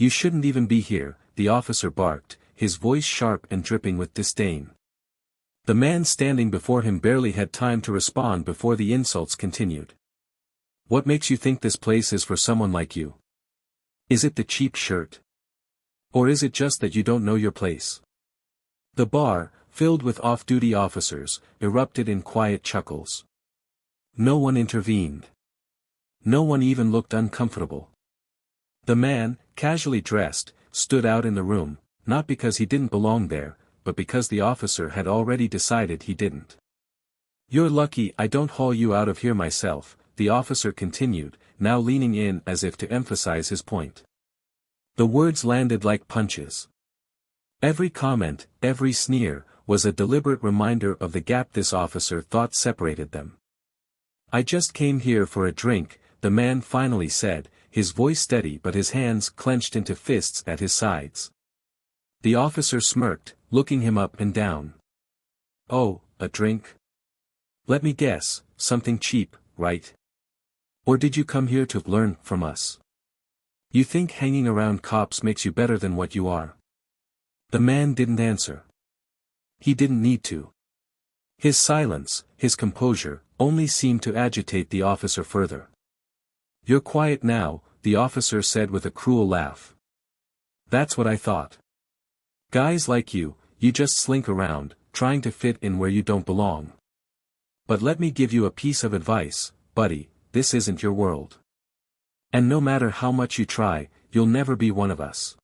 You shouldn't even be here, the officer barked, his voice sharp and dripping with disdain. The man standing before him barely had time to respond before the insults continued. What makes you think this place is for someone like you? Is it the cheap shirt? Or is it just that you don't know your place? The bar, filled with off-duty officers, erupted in quiet chuckles. No one intervened. No one even looked uncomfortable. The man, casually dressed, stood out in the room, not because he didn't belong there, but because the officer had already decided he didn't. You're lucky I don't haul you out of here myself, the officer continued, now leaning in as if to emphasize his point. The words landed like punches. Every comment, every sneer, was a deliberate reminder of the gap this officer thought separated them. I just came here for a drink, the man finally said, his voice steady but his hands clenched into fists at his sides. The officer smirked, looking him up and down. Oh, a drink? Let me guess, something cheap, right? Or did you come here to learn from us? You think hanging around cops makes you better than what you are? The man didn't answer. He didn't need to. His silence, his composure, only seemed to agitate the officer further. You're quiet now, the officer said with a cruel laugh. That's what I thought. Guys like you just slink around, trying to fit in where you don't belong. But let me give you a piece of advice, buddy, this isn't your world. And no matter how much you try, you'll never be one of us.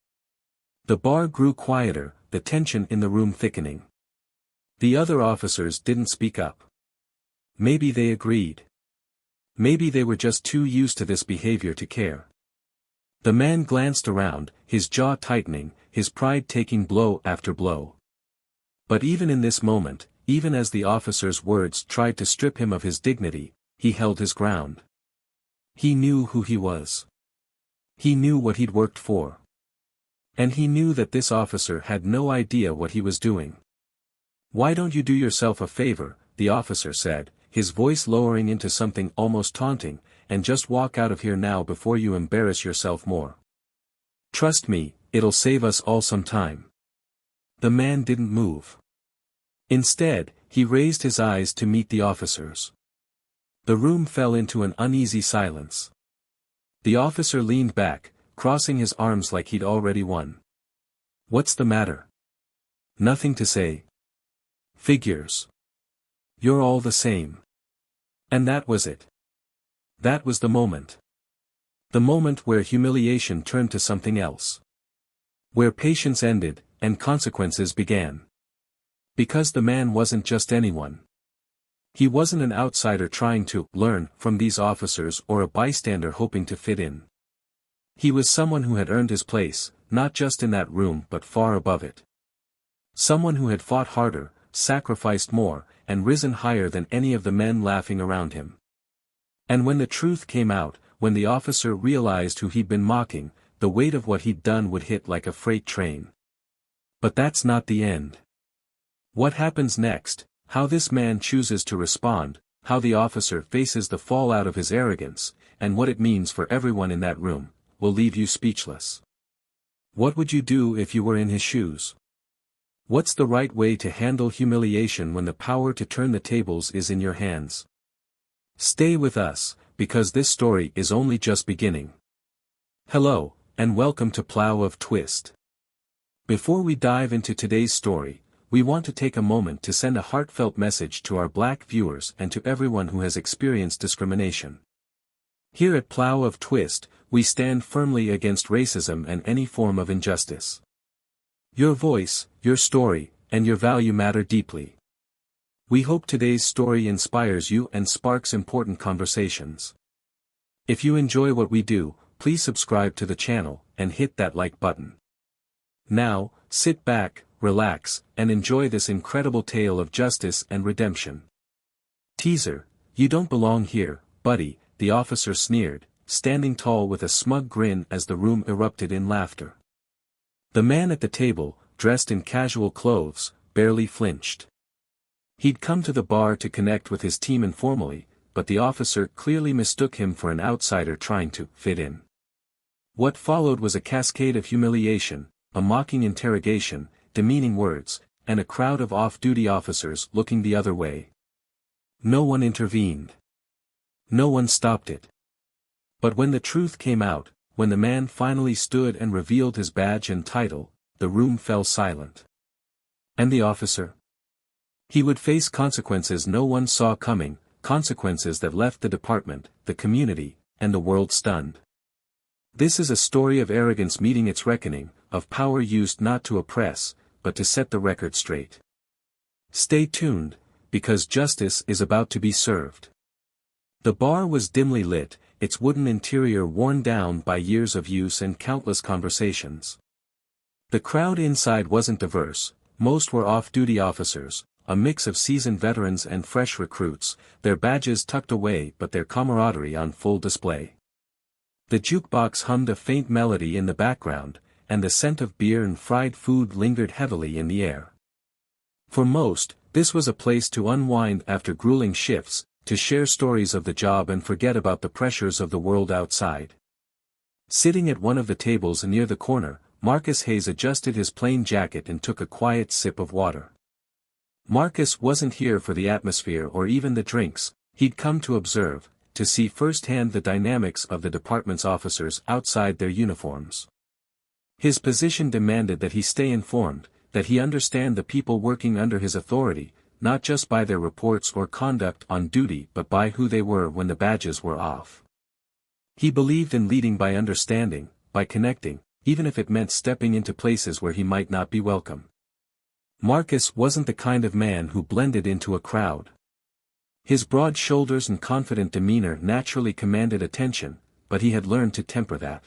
The bar grew quieter, the tension in the room thickening. The other officers didn't speak up. Maybe they agreed. Maybe they were just too used to this behavior to care. The man glanced around, his jaw tightening, his pride taking blow after blow. But even in this moment, even as the officer's words tried to strip him of his dignity, he held his ground. He knew who he was. He knew what he'd worked for. And he knew that this officer had no idea what he was doing. Why don't you do yourself a favor, the officer said, his voice lowering into something almost taunting, and just walk out of here now before you embarrass yourself more. Trust me, it'll save us all some time. The man didn't move. Instead, he raised his eyes to meet the officer's. The room fell into an uneasy silence. The officer leaned back, crossing his arms like he'd already won. What's the matter? Nothing to say. Figures. You're all the same. And that was it. That was the moment. The moment where humiliation turned to something else. Where patience ended, and consequences began. Because the man wasn't just anyone. He wasn't an outsider trying to learn from these officers or a bystander hoping to fit in. He was someone who had earned his place, not just in that room but far above it. Someone who had fought harder, sacrificed more, and risen higher than any of the men laughing around him. And when the truth came out, when the officer realized who he'd been mocking, the weight of what he'd done would hit like a freight train. But that's not the end. What happens next, how this man chooses to respond, how the officer faces the fallout of his arrogance, and what it means for everyone in that room, will leave you speechless. What would you do if you were in his shoes? What's the right way to handle humiliation when the power to turn the tables is in your hands? Stay with us, because this story is only just beginning. Hello, and welcome to Plow of Twist. Before we dive into today's story, we want to take a moment to send a heartfelt message to our Black viewers and to everyone who has experienced discrimination. Here at Plow of Twist, we stand firmly against racism and any form of injustice. Your voice, your story, and your value matter deeply. We hope today's story inspires you and sparks important conversations. If you enjoy what we do, please subscribe to the channel, and hit that like button. Now, sit back, relax, and enjoy this incredible tale of justice and redemption. Teaser, you don't belong here, buddy, the officer sneered, standing tall with a smug grin as the room erupted in laughter. The man at the table, dressed in casual clothes, barely flinched. He'd come to the bar to connect with his team informally, but the officer clearly mistook him for an outsider trying to fit in. What followed was a cascade of humiliation, a mocking interrogation, demeaning words, and a crowd of off-duty officers looking the other way. No one intervened. No one stopped it. But when the truth came out, when the man finally stood and revealed his badge and title, the room fell silent. And the officer? He would face consequences no one saw coming, consequences that left the department, the community, and the world stunned. This is a story of arrogance meeting its reckoning, of power used not to oppress, but to set the record straight. Stay tuned, because justice is about to be served. The bar was dimly lit, its wooden interior worn down by years of use and countless conversations. The crowd inside wasn't diverse, most were off-duty officers, a mix of seasoned veterans and fresh recruits, their badges tucked away but their camaraderie on full display. The jukebox hummed a faint melody in the background, and the scent of beer and fried food lingered heavily in the air. For most, this was a place to unwind after grueling shifts, to share stories of the job and forget about the pressures of the world outside. Sitting at one of the tables near the corner, Marcus Hayes adjusted his plain jacket and took a quiet sip of water. Marcus wasn't here for the atmosphere or even the drinks, he'd come to observe, to see firsthand the dynamics of the department's officers outside their uniforms. His position demanded that he stay informed, that he understand the people working under his authority, not just by their reports or conduct on duty but by who they were when the badges were off. He believed in leading by understanding, by connecting, even if it meant stepping into places where he might not be welcome. Marcus wasn't the kind of man who blended into a crowd. His broad shoulders and confident demeanor naturally commanded attention, but he had learned to temper that.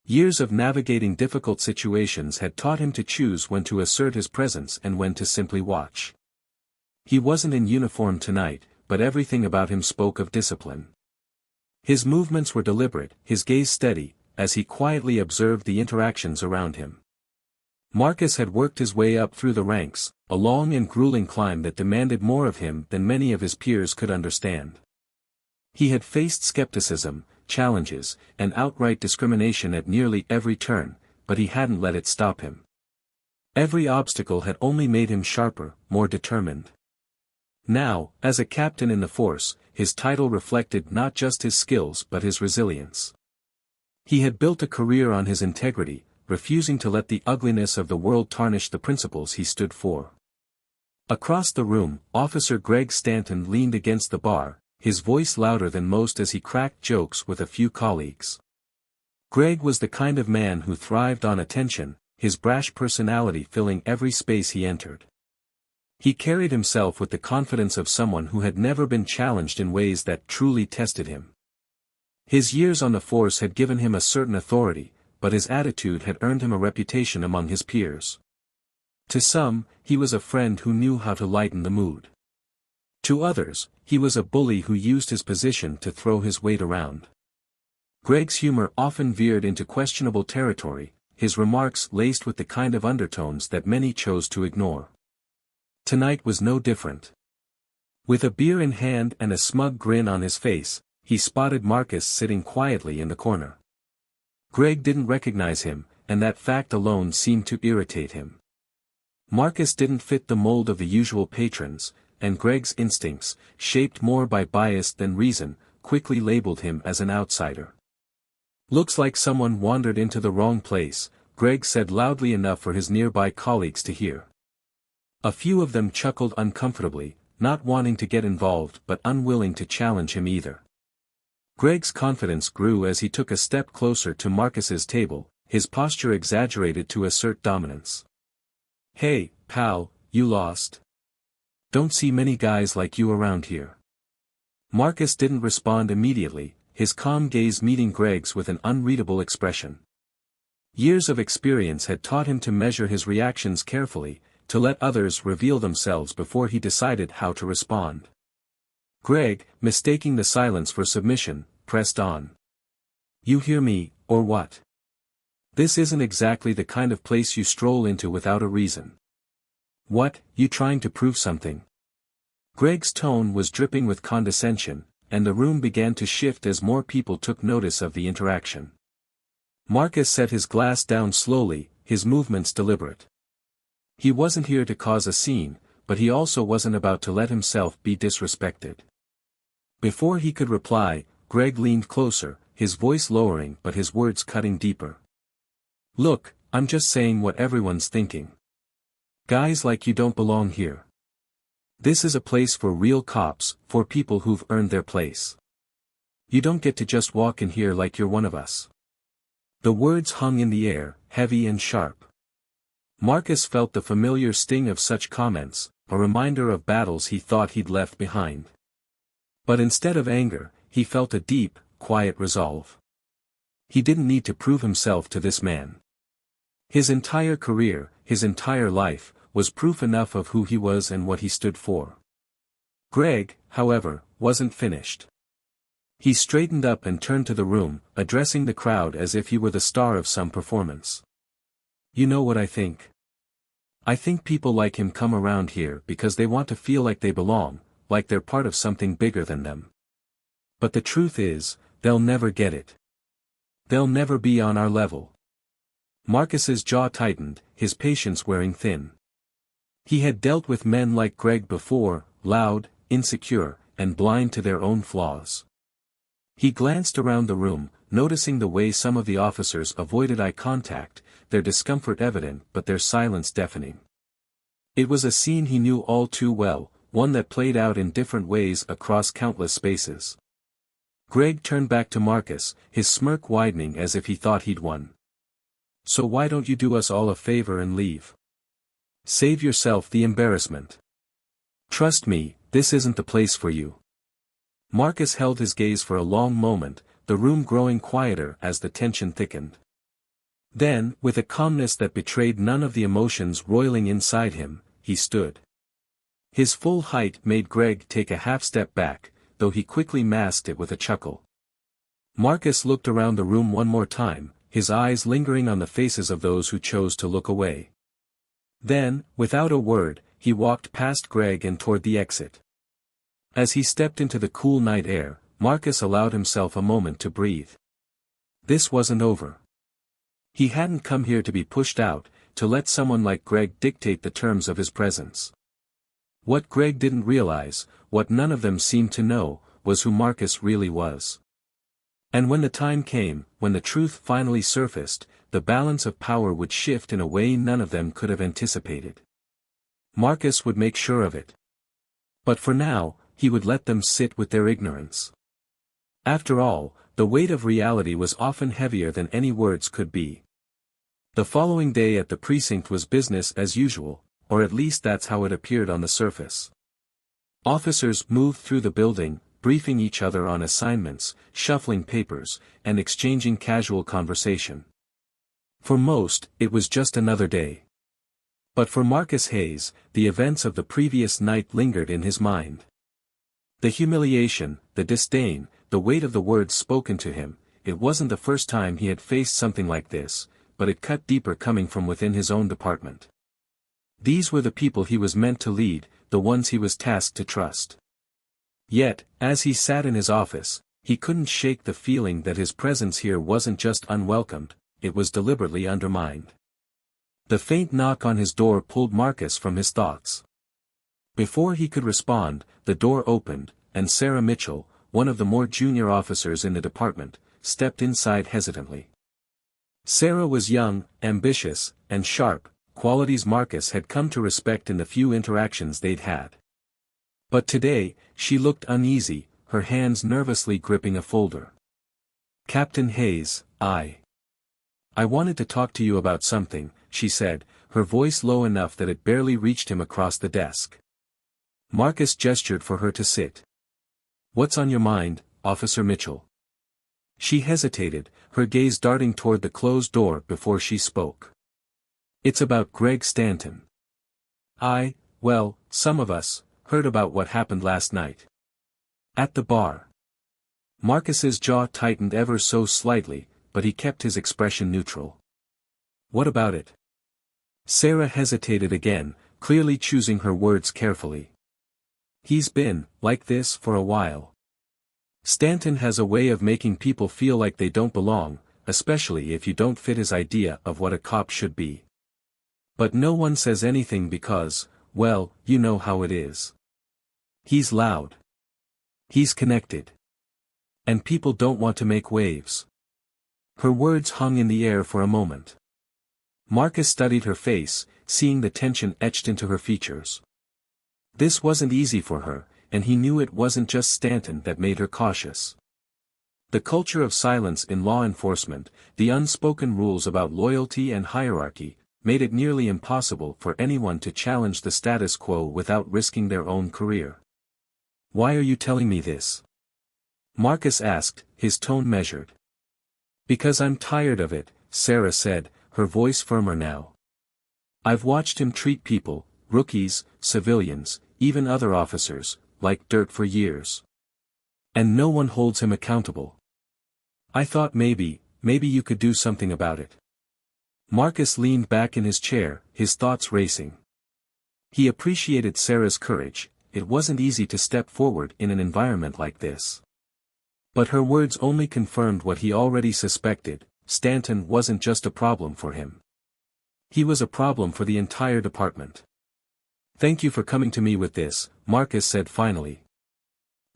Years of navigating difficult situations had taught him to choose when to assert his presence and when to simply watch. He wasn't in uniform tonight, but everything about him spoke of discipline. His movements were deliberate, his gaze steady, as he quietly observed the interactions around him. Marcus had worked his way up through the ranks, a long and grueling climb that demanded more of him than many of his peers could understand. He had faced skepticism, challenges, and outright discrimination at nearly every turn, but he hadn't let it stop him. Every obstacle had only made him sharper, more determined. Now, as a captain in the force, his title reflected not just his skills but his resilience. He had built a career on his integrity, refusing to let the ugliness of the world tarnish the principles he stood for. Across the room, Officer Greg Stanton leaned against the bar, his voice louder than most as he cracked jokes with a few colleagues. Greg was the kind of man who thrived on attention, his brash personality filling every space he entered. He carried himself with the confidence of someone who had never been challenged in ways that truly tested him. His years on the force had given him a certain authority, but his attitude had earned him a reputation among his peers. To some, he was a friend who knew how to lighten the mood. To others, he was a bully who used his position to throw his weight around. Greg's humor often veered into questionable territory, his remarks laced with the kind of undertones that many chose to ignore. Tonight was no different. With a beer in hand and a smug grin on his face, he spotted Marcus sitting quietly in the corner. Greg didn't recognize him, and that fact alone seemed to irritate him. Marcus didn't fit the mold of the usual patrons, and Greg's instincts, shaped more by bias than reason, quickly labeled him as an outsider. "Looks like someone wandered into the wrong place," Greg said loudly enough for his nearby colleagues to hear. A few of them chuckled uncomfortably, not wanting to get involved but unwilling to challenge him either. Greg's confidence grew as he took a step closer to Marcus's table, his posture exaggerated to assert dominance. "Hey, pal, you lost? Don't see many guys like you around here." Marcus didn't respond immediately, his calm gaze meeting Greg's with an unreadable expression. Years of experience had taught him to measure his reactions carefully, to let others reveal themselves before he decided how to respond. Greg, mistaking the silence for submission, pressed on. "You hear me, or what? This isn't exactly the kind of place you stroll into without a reason. What, you trying to prove something?" Greg's tone was dripping with condescension, and the room began to shift as more people took notice of the interaction. Marcus set his glass down slowly, his movements deliberate. He wasn't here to cause a scene, but he also wasn't about to let himself be disrespected. Before he could reply, Greg leaned closer, his voice lowering but his words cutting deeper. "Look, I'm just saying what everyone's thinking. Guys like you don't belong here. This is a place for real cops, for people who've earned their place. You don't get to just walk in here like you're one of us." The words hung in the air, heavy and sharp. Marcus felt the familiar sting of such comments, a reminder of battles he thought he'd left behind. But instead of anger, he felt a deep, quiet resolve. He didn't need to prove himself to this man. His entire career, his entire life, was proof enough of who he was and what he stood for. Greg, however, wasn't finished. He straightened up and turned to the room, addressing the crowd as if he were the star of some performance. "You know what I think? I think people like him come around here because they want to feel like they belong, like they're part of something bigger than them. But the truth is, they'll never get it. They'll never be on our level." Marcus's jaw tightened, his patience wearing thin. He had dealt with men like Greg before, loud, insecure, and blind to their own flaws. He glanced around the room, noticing the way some of the officers avoided eye contact, their discomfort evident but their silence deafening. It was a scene he knew all too well, one that played out in different ways across countless spaces. Greg turned back to Marcus, his smirk widening as if he thought he'd won. "So why don't you do us all a favor and leave? Save yourself the embarrassment. Trust me, this isn't the place for you." Marcus held his gaze for a long moment, the room growing quieter as the tension thickened. Then, with a calmness that betrayed none of the emotions roiling inside him, he stood. His full height made Greg take a half step back, though he quickly masked it with a chuckle. Marcus looked around the room one more time, his eyes lingering on the faces of those who chose to look away. Then, without a word, he walked past Greg and toward the exit. As he stepped into the cool night air, Marcus allowed himself a moment to breathe. This wasn't over. He hadn't come here to be pushed out, to let someone like Greg dictate the terms of his presence. What Greg didn't realize, what none of them seemed to know, was who Marcus really was. And when the time came, when the truth finally surfaced, the balance of power would shift in a way none of them could have anticipated. Marcus would make sure of it. But for now, he would let them sit with their ignorance. After all, the weight of reality was often heavier than any words could be. The following day at the precinct was business as usual, or at least that's how it appeared on the surface. Officers moved through the building, briefing each other on assignments, shuffling papers, and exchanging casual conversation. For most, it was just another day. But for Marcus Hayes, the events of the previous night lingered in his mind. The humiliation, the disdain, the weight of the words spoken to him, it wasn't the first time he had faced something like this, but it cut deeper coming from within his own department. These were the people he was meant to lead, the ones he was tasked to trust. Yet, as he sat in his office, he couldn't shake the feeling that his presence here wasn't just unwelcomed, it was deliberately undermined. The faint knock on his door pulled Marcus from his thoughts. Before he could respond, the door opened, and Sarah Mitchell, one of the more junior officers in the department, stepped inside hesitantly. Sarah was young, ambitious, and sharp, qualities Marcus had come to respect in the few interactions they'd had. But today, she looked uneasy, her hands nervously gripping a folder. "Captain Hayes, I wanted to talk to you about something," she said, her voice low enough that it barely reached him across the desk. Marcus gestured for her to sit. "What's on your mind, Officer Mitchell?" She hesitated, her gaze darting toward the closed door before she spoke. "It's about Greg Stanton. Well, some of us, heard about what happened last night. At the bar." Marcus's jaw tightened ever so slightly, but he kept his expression neutral. "What about it?" Sarah hesitated again, clearly choosing her words carefully. "He's been, like this for a while. Stanton has a way of making people feel like they don't belong, especially if you don't fit his idea of what a cop should be. But no one says anything because, well, you know how it is. He's loud. He's connected. And people don't want to make waves. Her words hung in the air for a moment. Marcus studied her face, seeing the tension etched into her features. This wasn't easy for her, and he knew it wasn't just Stanton that made her cautious. The culture of silence in law enforcement, the unspoken rules about loyalty and hierarchy, made it nearly impossible for anyone to challenge the status quo without risking their own career. "Why are you telling me this?" Marcus asked, his tone measured. "Because I'm tired of it," Sarah said, her voice firmer now. "I've watched him treat people, rookies, civilians, even other officers, like dirt for years. And no one holds him accountable. I thought maybe you could do something about it." Marcus leaned back in his chair, his thoughts racing. He appreciated Sarah's courage. It wasn't easy to step forward in an environment like this. But her words only confirmed what he already suspected: Stanton wasn't just a problem for him. He was a problem for the entire department. "Thank you for coming to me with this," Marcus said finally.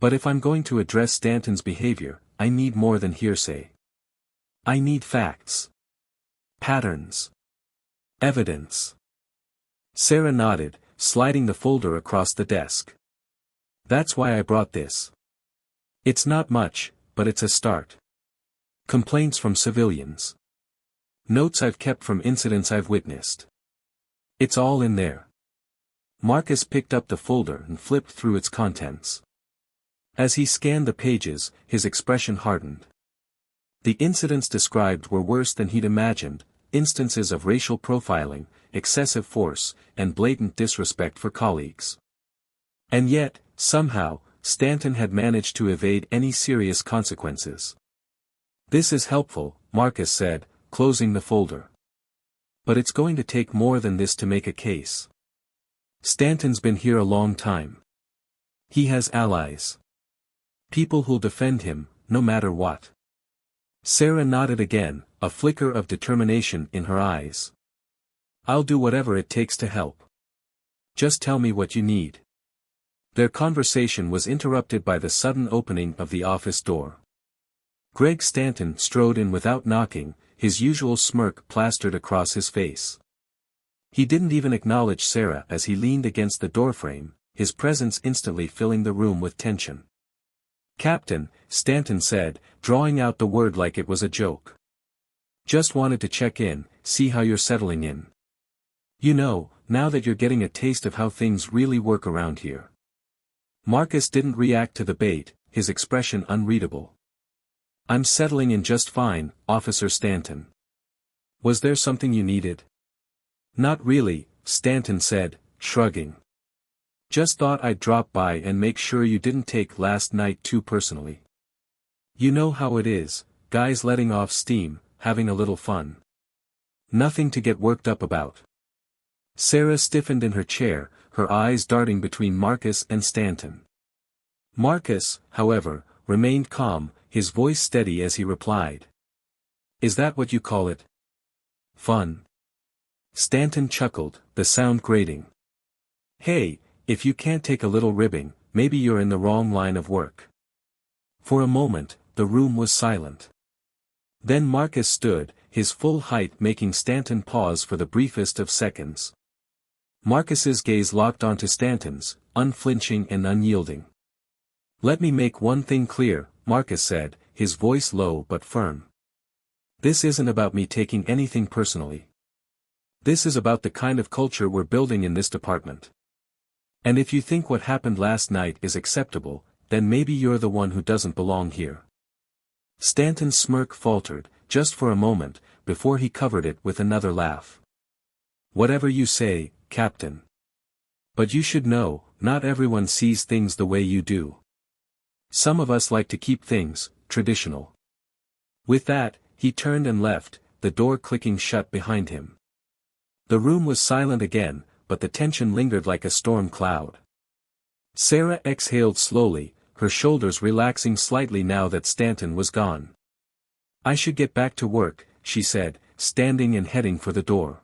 "But if I'm going to address Stanton's behavior, I need more than hearsay. I need facts. Patterns. Evidence." Sarah nodded, sliding the folder across the desk. "That's why I brought this. It's not much, but it's a start. Complaints from civilians. Notes I've kept from incidents I've witnessed. It's all in there." Marcus picked up the folder and flipped through its contents. As he scanned the pages, his expression hardened. The incidents described were worse than he'd imagined: instances of racial profiling, excessive force, and blatant disrespect for colleagues. And yet, somehow, Stanton had managed to evade any serious consequences. "This is helpful," Marcus said, closing the folder. "But it's going to take more than this to make a case. Stanton's been here a long time. He has allies. People who'll defend him, no matter what." Sarah nodded again, a flicker of determination in her eyes. "I'll do whatever it takes to help. Just tell me what you need." Their conversation was interrupted by the sudden opening of the office door. Greg Stanton strode in without knocking, his usual smirk plastered across his face. He didn't even acknowledge Sarah as he leaned against the doorframe, his presence instantly filling the room with tension. "Captain," Stanton said, drawing out the word like it was a joke. "Just wanted to check in, see how you're settling in. You know, now that you're getting a taste of how things really work around here." Marcus didn't react to the bait, his expression unreadable. "I'm settling in just fine, Officer Stanton. Was there something you needed?" "Not really," Stanton said, shrugging. "Just thought I'd drop by and make sure you didn't take last night too personally. You know how it is, guys letting off steam, having a little fun. Nothing to get worked up about." Sarah stiffened in her chair, her eyes darting between Marcus and Stanton. Marcus, however, remained calm, his voice steady as he replied. "Is that what you call it? Fun?" Stanton chuckled, the sound grating. "Hey, if you can't take a little ribbing, maybe you're in the wrong line of work." For a moment, the room was silent. Then Marcus stood, his full height making Stanton pause for the briefest of seconds. Marcus's gaze locked onto Stanton's, unflinching and unyielding. "Let me make one thing clear," Marcus said, his voice low but firm. "This isn't about me taking anything personally. This is about the kind of culture we're building in this department. And if you think what happened last night is acceptable, then maybe you're the one who doesn't belong here." Stanton's smirk faltered, just for a moment, before he covered it with another laugh. "Whatever you say, Captain. But you should know, not everyone sees things the way you do. Some of us like to keep things traditional." With that, he turned and left, the door clicking shut behind him. The room was silent again, but the tension lingered like a storm cloud. Sarah exhaled slowly, her shoulders relaxing slightly now that Stanton was gone. I should get back to work, she said, standing and heading for the door.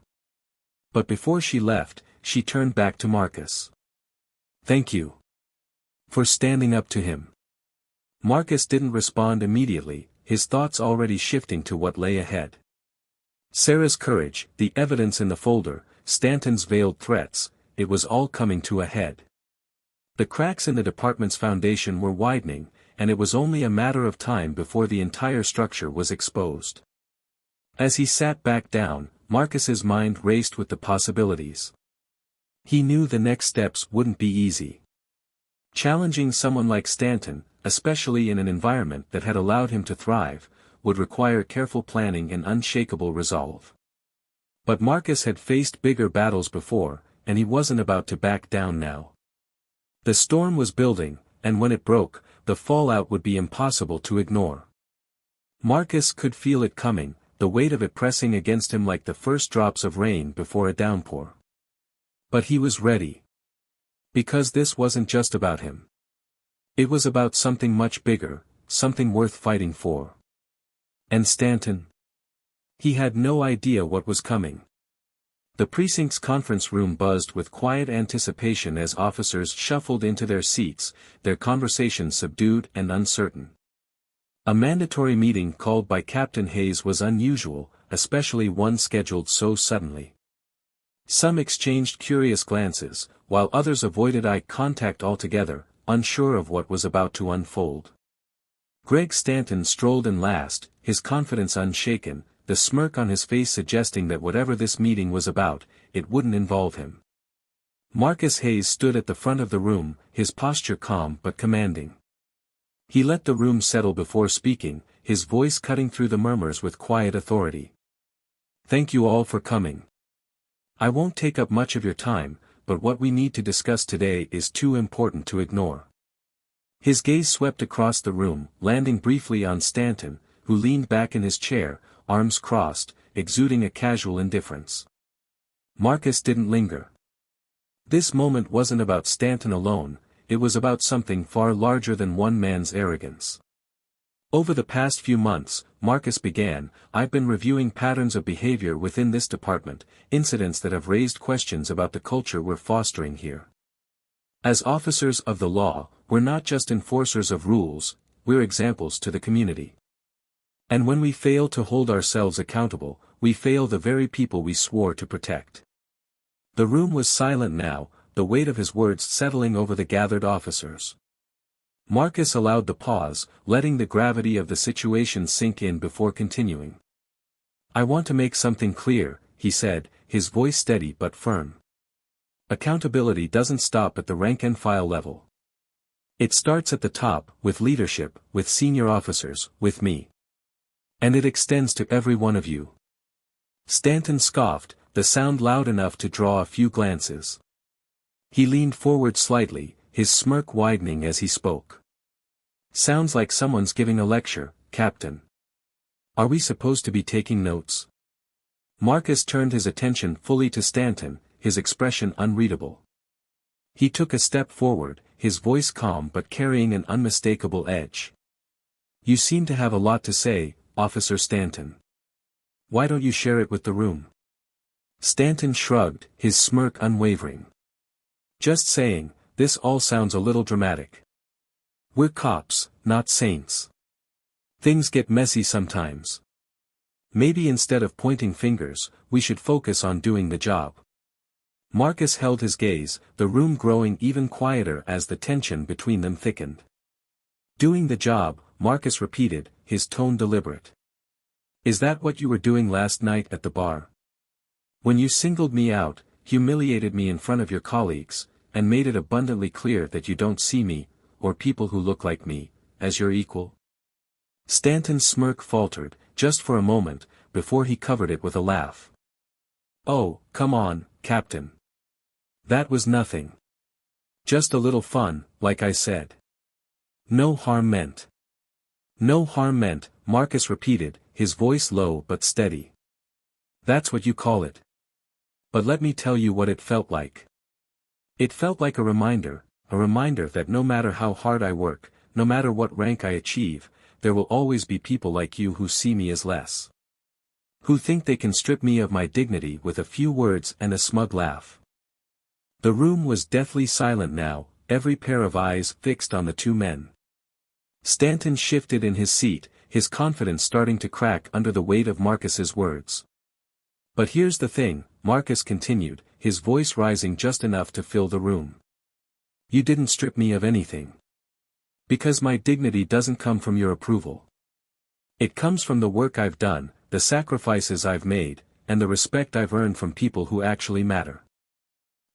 But before she left, she turned back to Marcus. Thank you for standing up to him. Marcus didn't respond immediately, his thoughts already shifting to what lay ahead. Sarah's courage, the evidence in the folder, Stanton's veiled threats, it was all coming to a head. The cracks in the department's foundation were widening, and it was only a matter of time before the entire structure was exposed. As he sat back down, Marcus's mind raced with the possibilities. He knew the next steps wouldn't be easy. Challenging someone like Stanton, especially in an environment that had allowed him to thrive, would require careful planning and unshakable resolve. But Marcus had faced bigger battles before, and he wasn't about to back down now. The storm was building, and when it broke, the fallout would be impossible to ignore. Marcus could feel it coming, the weight of it pressing against him like the first drops of rain before a downpour. But he was ready. Because this wasn't just about him. It was about something much bigger, something worth fighting for. And Stanton? He had no idea what was coming. The precinct's conference room buzzed with quiet anticipation as officers shuffled into their seats, their conversations subdued and uncertain. A mandatory meeting called by Captain Hayes was unusual, especially one scheduled so suddenly. Some exchanged curious glances, while others avoided eye contact altogether, unsure of what was about to unfold. Greg Stanton strolled in last, his confidence unshaken, the smirk on his face suggesting that whatever this meeting was about, it wouldn't involve him. Marcus Hayes stood at the front of the room, his posture calm but commanding. He let the room settle before speaking, his voice cutting through the murmurs with quiet authority. Thank you all for coming. I won't take up much of your time, but what we need to discuss today is too important to ignore. His gaze swept across the room, landing briefly on Stanton, who leaned back in his chair, arms crossed, exuding a casual indifference. Marcus didn't linger. This moment wasn't about Stanton alone, it was about something far larger than one man's arrogance. Over the past few months, Marcus began, I've been reviewing patterns of behavior within this department, incidents that have raised questions about the culture we're fostering here. As officers of the law, we're not just enforcers of rules, we're examples to the community. And when we fail to hold ourselves accountable, we fail the very people we swore to protect. The room was silent now, the weight of his words settling over the gathered officers. Marcus allowed the pause, letting the gravity of the situation sink in before continuing. I want to make something clear, he said, his voice steady but firm. Accountability doesn't stop at the rank-and-file level. It starts at the top, with leadership, with senior officers, with me. And it extends to every one of you. Stanton scoffed, the sound loud enough to draw a few glances. He leaned forward slightly, his smirk widening as he spoke. Sounds like someone's giving a lecture, Captain. Are we supposed to be taking notes? Marcus turned his attention fully to Stanton, his expression unreadable. He took a step forward, his voice calm but carrying an unmistakable edge. You seem to have a lot to say, Officer Stanton. Why don't you share it with the room? Stanton shrugged, his smirk unwavering. Just saying, this all sounds a little dramatic. We're cops, not saints. Things get messy sometimes. Maybe instead of pointing fingers, we should focus on doing the job. Marcus held his gaze, the room growing even quieter as the tension between them thickened. Doing the job, Marcus repeated, his tone deliberate. Is that what you were doing last night at the bar? When you singled me out, humiliated me in front of your colleagues, and made it abundantly clear that you don't see me, or people who look like me, as your equal? Stanton's smirk faltered, just for a moment, before he covered it with a laugh. Oh, come on, Captain. That was nothing. Just a little fun, like I said. No harm meant. No harm meant, Marcus repeated, his voice low but steady. That's what you call it. But let me tell you what it felt like. It felt like a reminder that no matter how hard I work, no matter what rank I achieve, there will always be people like you who see me as less. Who think they can strip me of my dignity with a few words and a smug laugh. The room was deathly silent now, every pair of eyes fixed on the two men. Stanton shifted in his seat, his confidence starting to crack under the weight of Marcus's words. But here's the thing, Marcus continued, his voice rising just enough to fill the room. You didn't strip me of anything. Because my dignity doesn't come from your approval. It comes from the work I've done, the sacrifices I've made, and the respect I've earned from people who actually matter.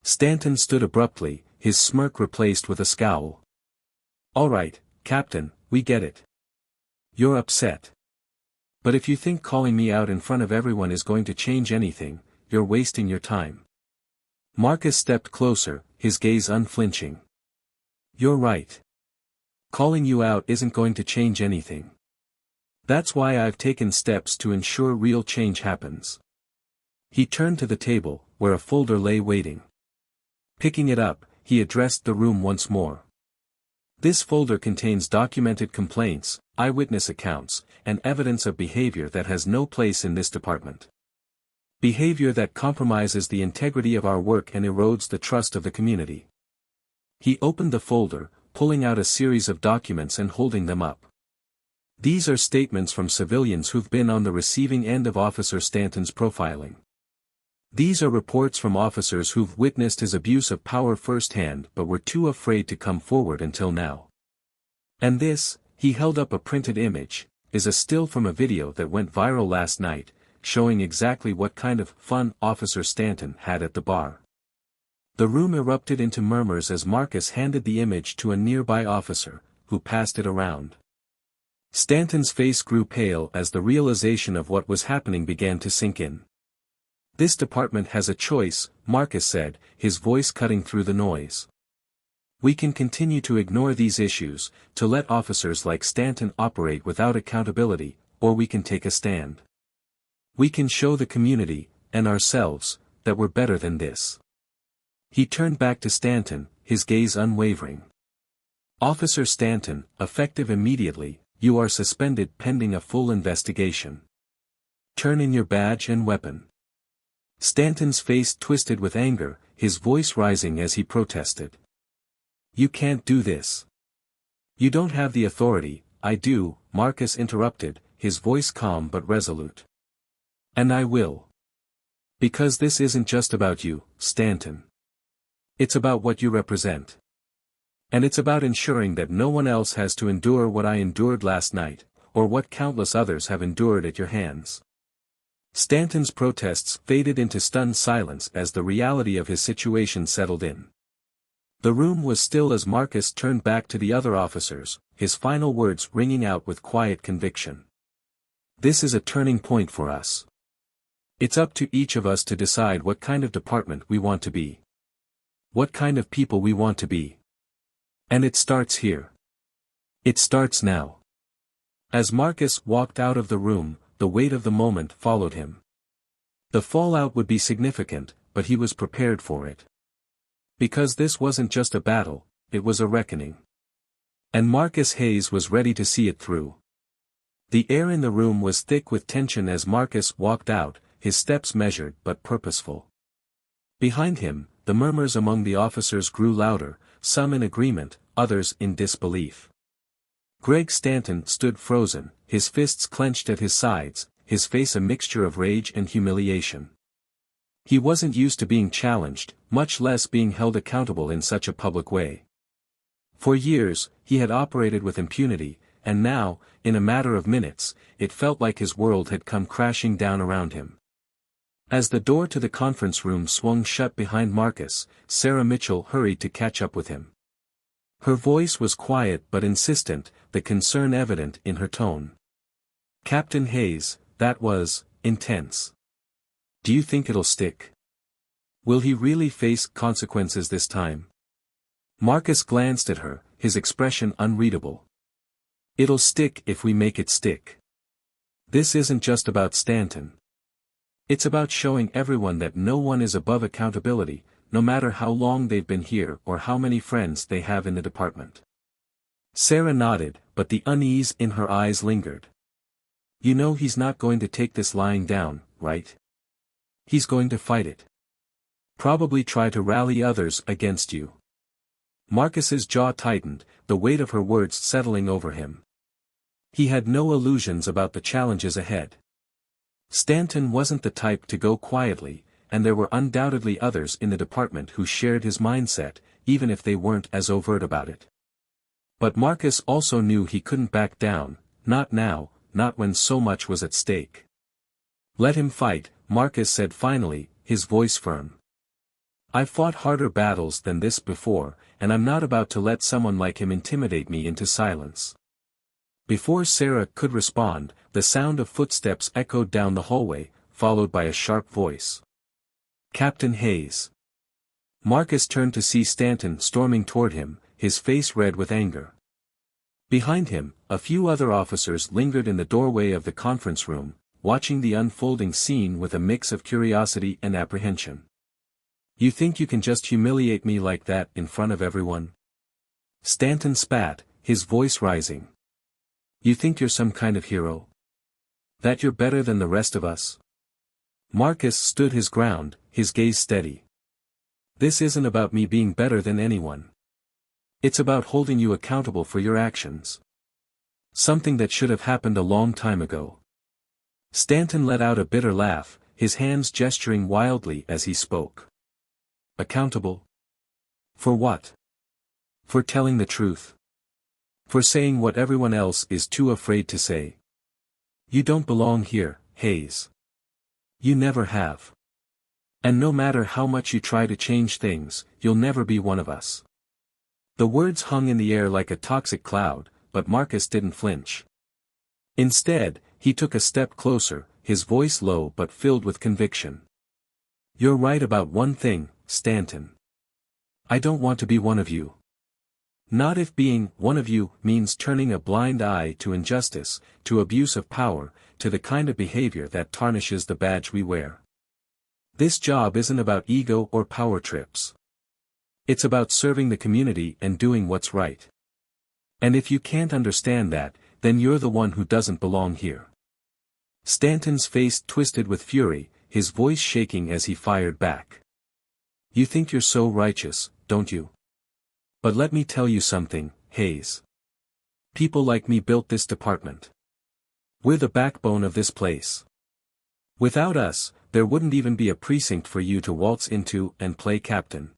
Stanton stood abruptly, his smirk replaced with a scowl. All right, Captain, we get it. You're upset. But if you think calling me out in front of everyone is going to change anything, you're wasting your time. Marcus stepped closer, his gaze unflinching. You're right. Calling you out isn't going to change anything. That's why I've taken steps to ensure real change happens. He turned to the table, where a folder lay waiting. Picking it up, he addressed the room once more. This folder contains documented complaints, eyewitness accounts, and evidence of behavior that has no place in this department. Behavior that compromises the integrity of our work and erodes the trust of the community. He opened the folder, pulling out a series of documents and holding them up. These are statements from civilians who've been on the receiving end of Officer Stanton's profiling. These are reports from officers who've witnessed his abuse of power firsthand but were too afraid to come forward until now. And this, he held up a printed image, is a still from a video that went viral last night, showing exactly what kind of fun Officer Stanton had at the bar. The room erupted into murmurs as Marcus handed the image to a nearby officer, who passed it around. Stanton's face grew pale as the realization of what was happening began to sink in. This department has a choice, Marcus said, his voice cutting through the noise. We can continue to ignore these issues, to let officers like Stanton operate without accountability, or we can take a stand. We can show the community, and ourselves, that we're better than this. He turned back to Stanton, his gaze unwavering. Officer Stanton, effective immediately, you are suspended pending a full investigation. Turn in your badge and weapon. Stanton's face twisted with anger, his voice rising as he protested. You can't do this. You don't have the authority. I do, Marcus interrupted, his voice calm but resolute. And I will. Because this isn't just about you, Stanton. It's about what you represent. And it's about ensuring that no one else has to endure what I endured last night, or what countless others have endured at your hands. Stanton's protests faded into stunned silence as the reality of his situation settled in. The room was still as Marcus turned back to the other officers, his final words ringing out with quiet conviction. This is a turning point for us. It's up to each of us to decide what kind of department we want to be. What kind of people we want to be. And it starts here. It starts now. As Marcus walked out of the room, the weight of the moment followed him. The fallout would be significant, but he was prepared for it. Because this wasn't just a battle, it was a reckoning. And Marcus Hayes was ready to see it through. The air in the room was thick with tension as Marcus walked out, his steps measured but purposeful. Behind him, the murmurs among the officers grew louder, some in agreement, others in disbelief. Greg Stanton stood frozen, his fists clenched at his sides, his face a mixture of rage and humiliation. He wasn't used to being challenged, much less being held accountable in such a public way. For years, he had operated with impunity, and now, in a matter of minutes, it felt like his world had come crashing down around him. As the door to the conference room swung shut behind Marcus, Sarah Mitchell hurried to catch up with him. Her voice was quiet but insistent, the concern evident in her tone. Captain Hayes, that was intense. Do you think it'll stick? Will he really face consequences this time? Marcus glanced at her, his expression unreadable. It'll stick if we make it stick. This isn't just about Stanton. It's about showing everyone that no one is above accountability, no matter how long they've been here or how many friends they have in the department. Sarah nodded, but the unease in her eyes lingered. You know he's not going to take this lying down, right? He's going to fight it. Probably try to rally others against you. Marcus's jaw tightened, the weight of her words settling over him. He had no illusions about the challenges ahead. Stanton wasn't the type to go quietly, and there were undoubtedly others in the department who shared his mindset, even if they weren't as overt about it. But Marcus also knew he couldn't back down, not now, not when so much was at stake. Let him fight, Marcus said finally, his voice firm. I've fought harder battles than this before, and I'm not about to let someone like him intimidate me into silence. Before Sarah could respond, the sound of footsteps echoed down the hallway, followed by a sharp voice. Captain Hayes. Marcus turned to see Stanton storming toward him, his face red with anger. Behind him, a few other officers lingered in the doorway of the conference room, watching the unfolding scene with a mix of curiosity and apprehension. You think you can just humiliate me like that in front of everyone? Stanton spat, his voice rising. You think you're some kind of hero? That you're better than the rest of us? Marcus stood his ground, his gaze steady. This isn't about me being better than anyone. It's about holding you accountable for your actions. Something that should have happened a long time ago. Stanton let out a bitter laugh, his hands gesturing wildly as he spoke. Accountable? For what? For telling the truth. For saying what everyone else is too afraid to say. You don't belong here, Hayes. You never have. And no matter how much you try to change things, you'll never be one of us. The words hung in the air like a toxic cloud, but Marcus didn't flinch. Instead, he took a step closer, his voice low but filled with conviction. You're right about one thing, Stanton. I don't want to be one of you. Not if being one of you means turning a blind eye to injustice, to abuse of power, to the kind of behavior that tarnishes the badge we wear. This job isn't about ego or power trips. It's about serving the community and doing what's right. And if you can't understand that, then you're the one who doesn't belong here. Stanton's face twisted with fury, his voice shaking as he fired back. You think you're so righteous, don't you? But let me tell you something, Hayes. People like me built this department. We're the backbone of this place. Without us, there wouldn't even be a precinct for you to waltz into and play captain.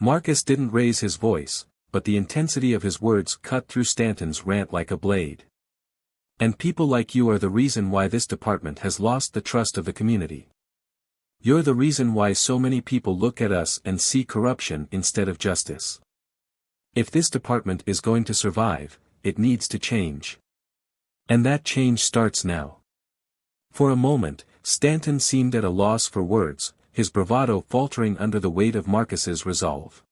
Marcus didn't raise his voice, but the intensity of his words cut through Stanton's rant like a blade. And people like you are the reason why this department has lost the trust of the community. You're the reason why so many people look at us and see corruption instead of justice. If this department is going to survive, it needs to change. And that change starts now. For a moment, Stanton seemed at a loss for words, his bravado faltering under the weight of Marcus's resolve.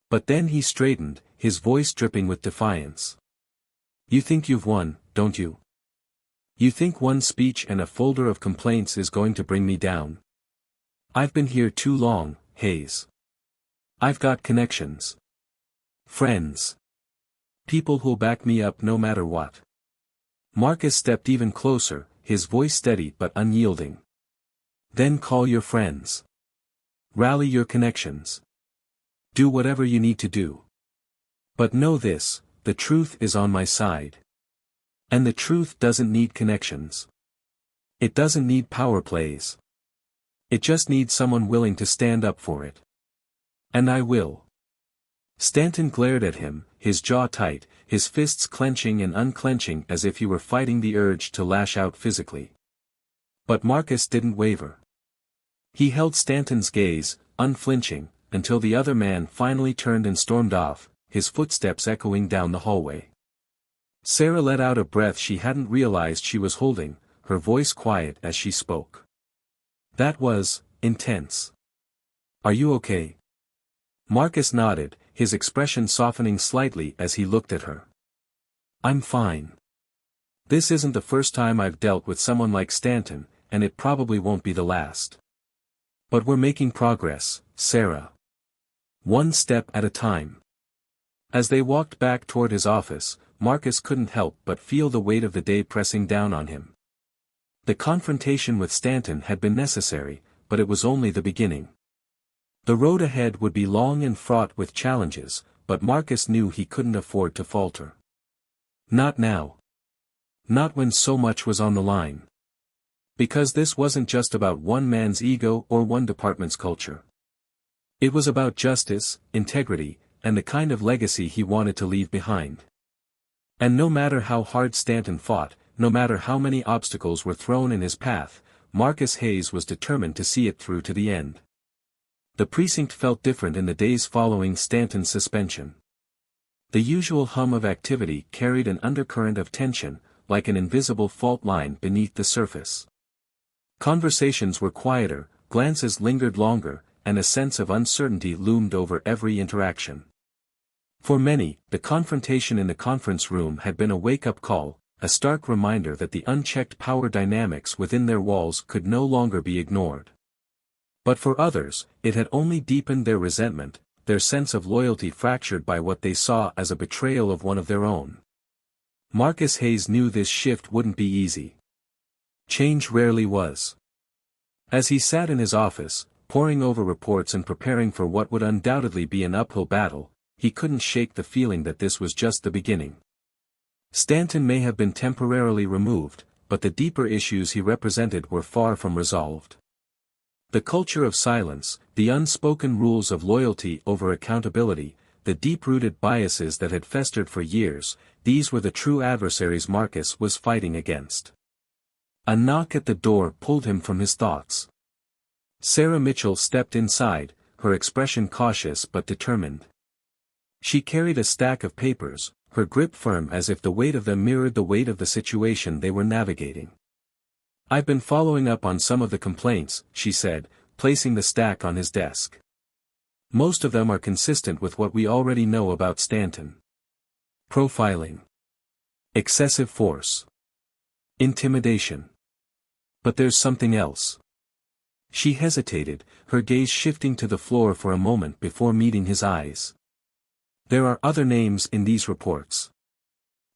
But then he straightened, his voice dripping with defiance. You think you've won, don't you? You think one speech and a folder of complaints is going to bring me down? I've been here too long, Hayes. I've got connections. Friends. People who'll back me up no matter what. Marcus stepped even closer, his voice steady but unyielding. Then call your friends. Rally your connections. Do whatever you need to do. But know this, the truth is on my side. And the truth doesn't need connections. It doesn't need power plays. It just needs someone willing to stand up for it. And I will. Stanton glared at him, his jaw tight, his fists clenching and unclenching as if he were fighting the urge to lash out physically. But Marcus didn't waver. He held Stanton's gaze, unflinching, until the other man finally turned and stormed off, his footsteps echoing down the hallway. Sarah let out a breath she hadn't realized she was holding, her voice quiet as she spoke. That was intense. Are you okay? Marcus nodded, his expression softening slightly as he looked at her. I'm fine. This isn't the first time I've dealt with someone like Stanton, and it probably won't be the last. But we're making progress, Sarah. One step at a time. As they walked back toward his office, Marcus couldn't help but feel the weight of the day pressing down on him. The confrontation with Stanton had been necessary, but it was only the beginning. The road ahead would be long and fraught with challenges, but Marcus knew he couldn't afford to falter. Not now. Not when so much was on the line. Because this wasn't just about one man's ego or one department's culture. It was about justice, integrity, and the kind of legacy he wanted to leave behind. And no matter how hard Stanton fought, no matter how many obstacles were thrown in his path, Marcus Hayes was determined to see it through to the end. The precinct felt different in the days following Stanton's suspension. The usual hum of activity carried an undercurrent of tension, like an invisible fault line beneath the surface. Conversations were quieter, glances lingered longer, and a sense of uncertainty loomed over every interaction. For many, the confrontation in the conference room had been a wake-up call, a stark reminder that the unchecked power dynamics within their walls could no longer be ignored. But for others, it had only deepened their resentment, their sense of loyalty fractured by what they saw as a betrayal of one of their own. Marcus Hayes knew this shift wouldn't be easy. Change rarely was. As he sat in his office, poring over reports and preparing for what would undoubtedly be an uphill battle, he couldn't shake the feeling that this was just the beginning. Stanton may have been temporarily removed, but the deeper issues he represented were far from resolved. The culture of silence, the unspoken rules of loyalty over accountability, the deep-rooted biases that had festered for years, these were the true adversaries Marcus was fighting against. A knock at the door pulled him from his thoughts. Sarah Mitchell stepped inside, her expression cautious but determined. She carried a stack of papers, her grip firm as if the weight of them mirrored the weight of the situation they were navigating. "I've been following up on some of the complaints," she said, placing the stack on his desk. "Most of them are consistent with what we already know about Stanton. Profiling. Excessive force. Intimidation. But there's something else." She hesitated, her gaze shifting to the floor for a moment before meeting his eyes. "There are other names in these reports.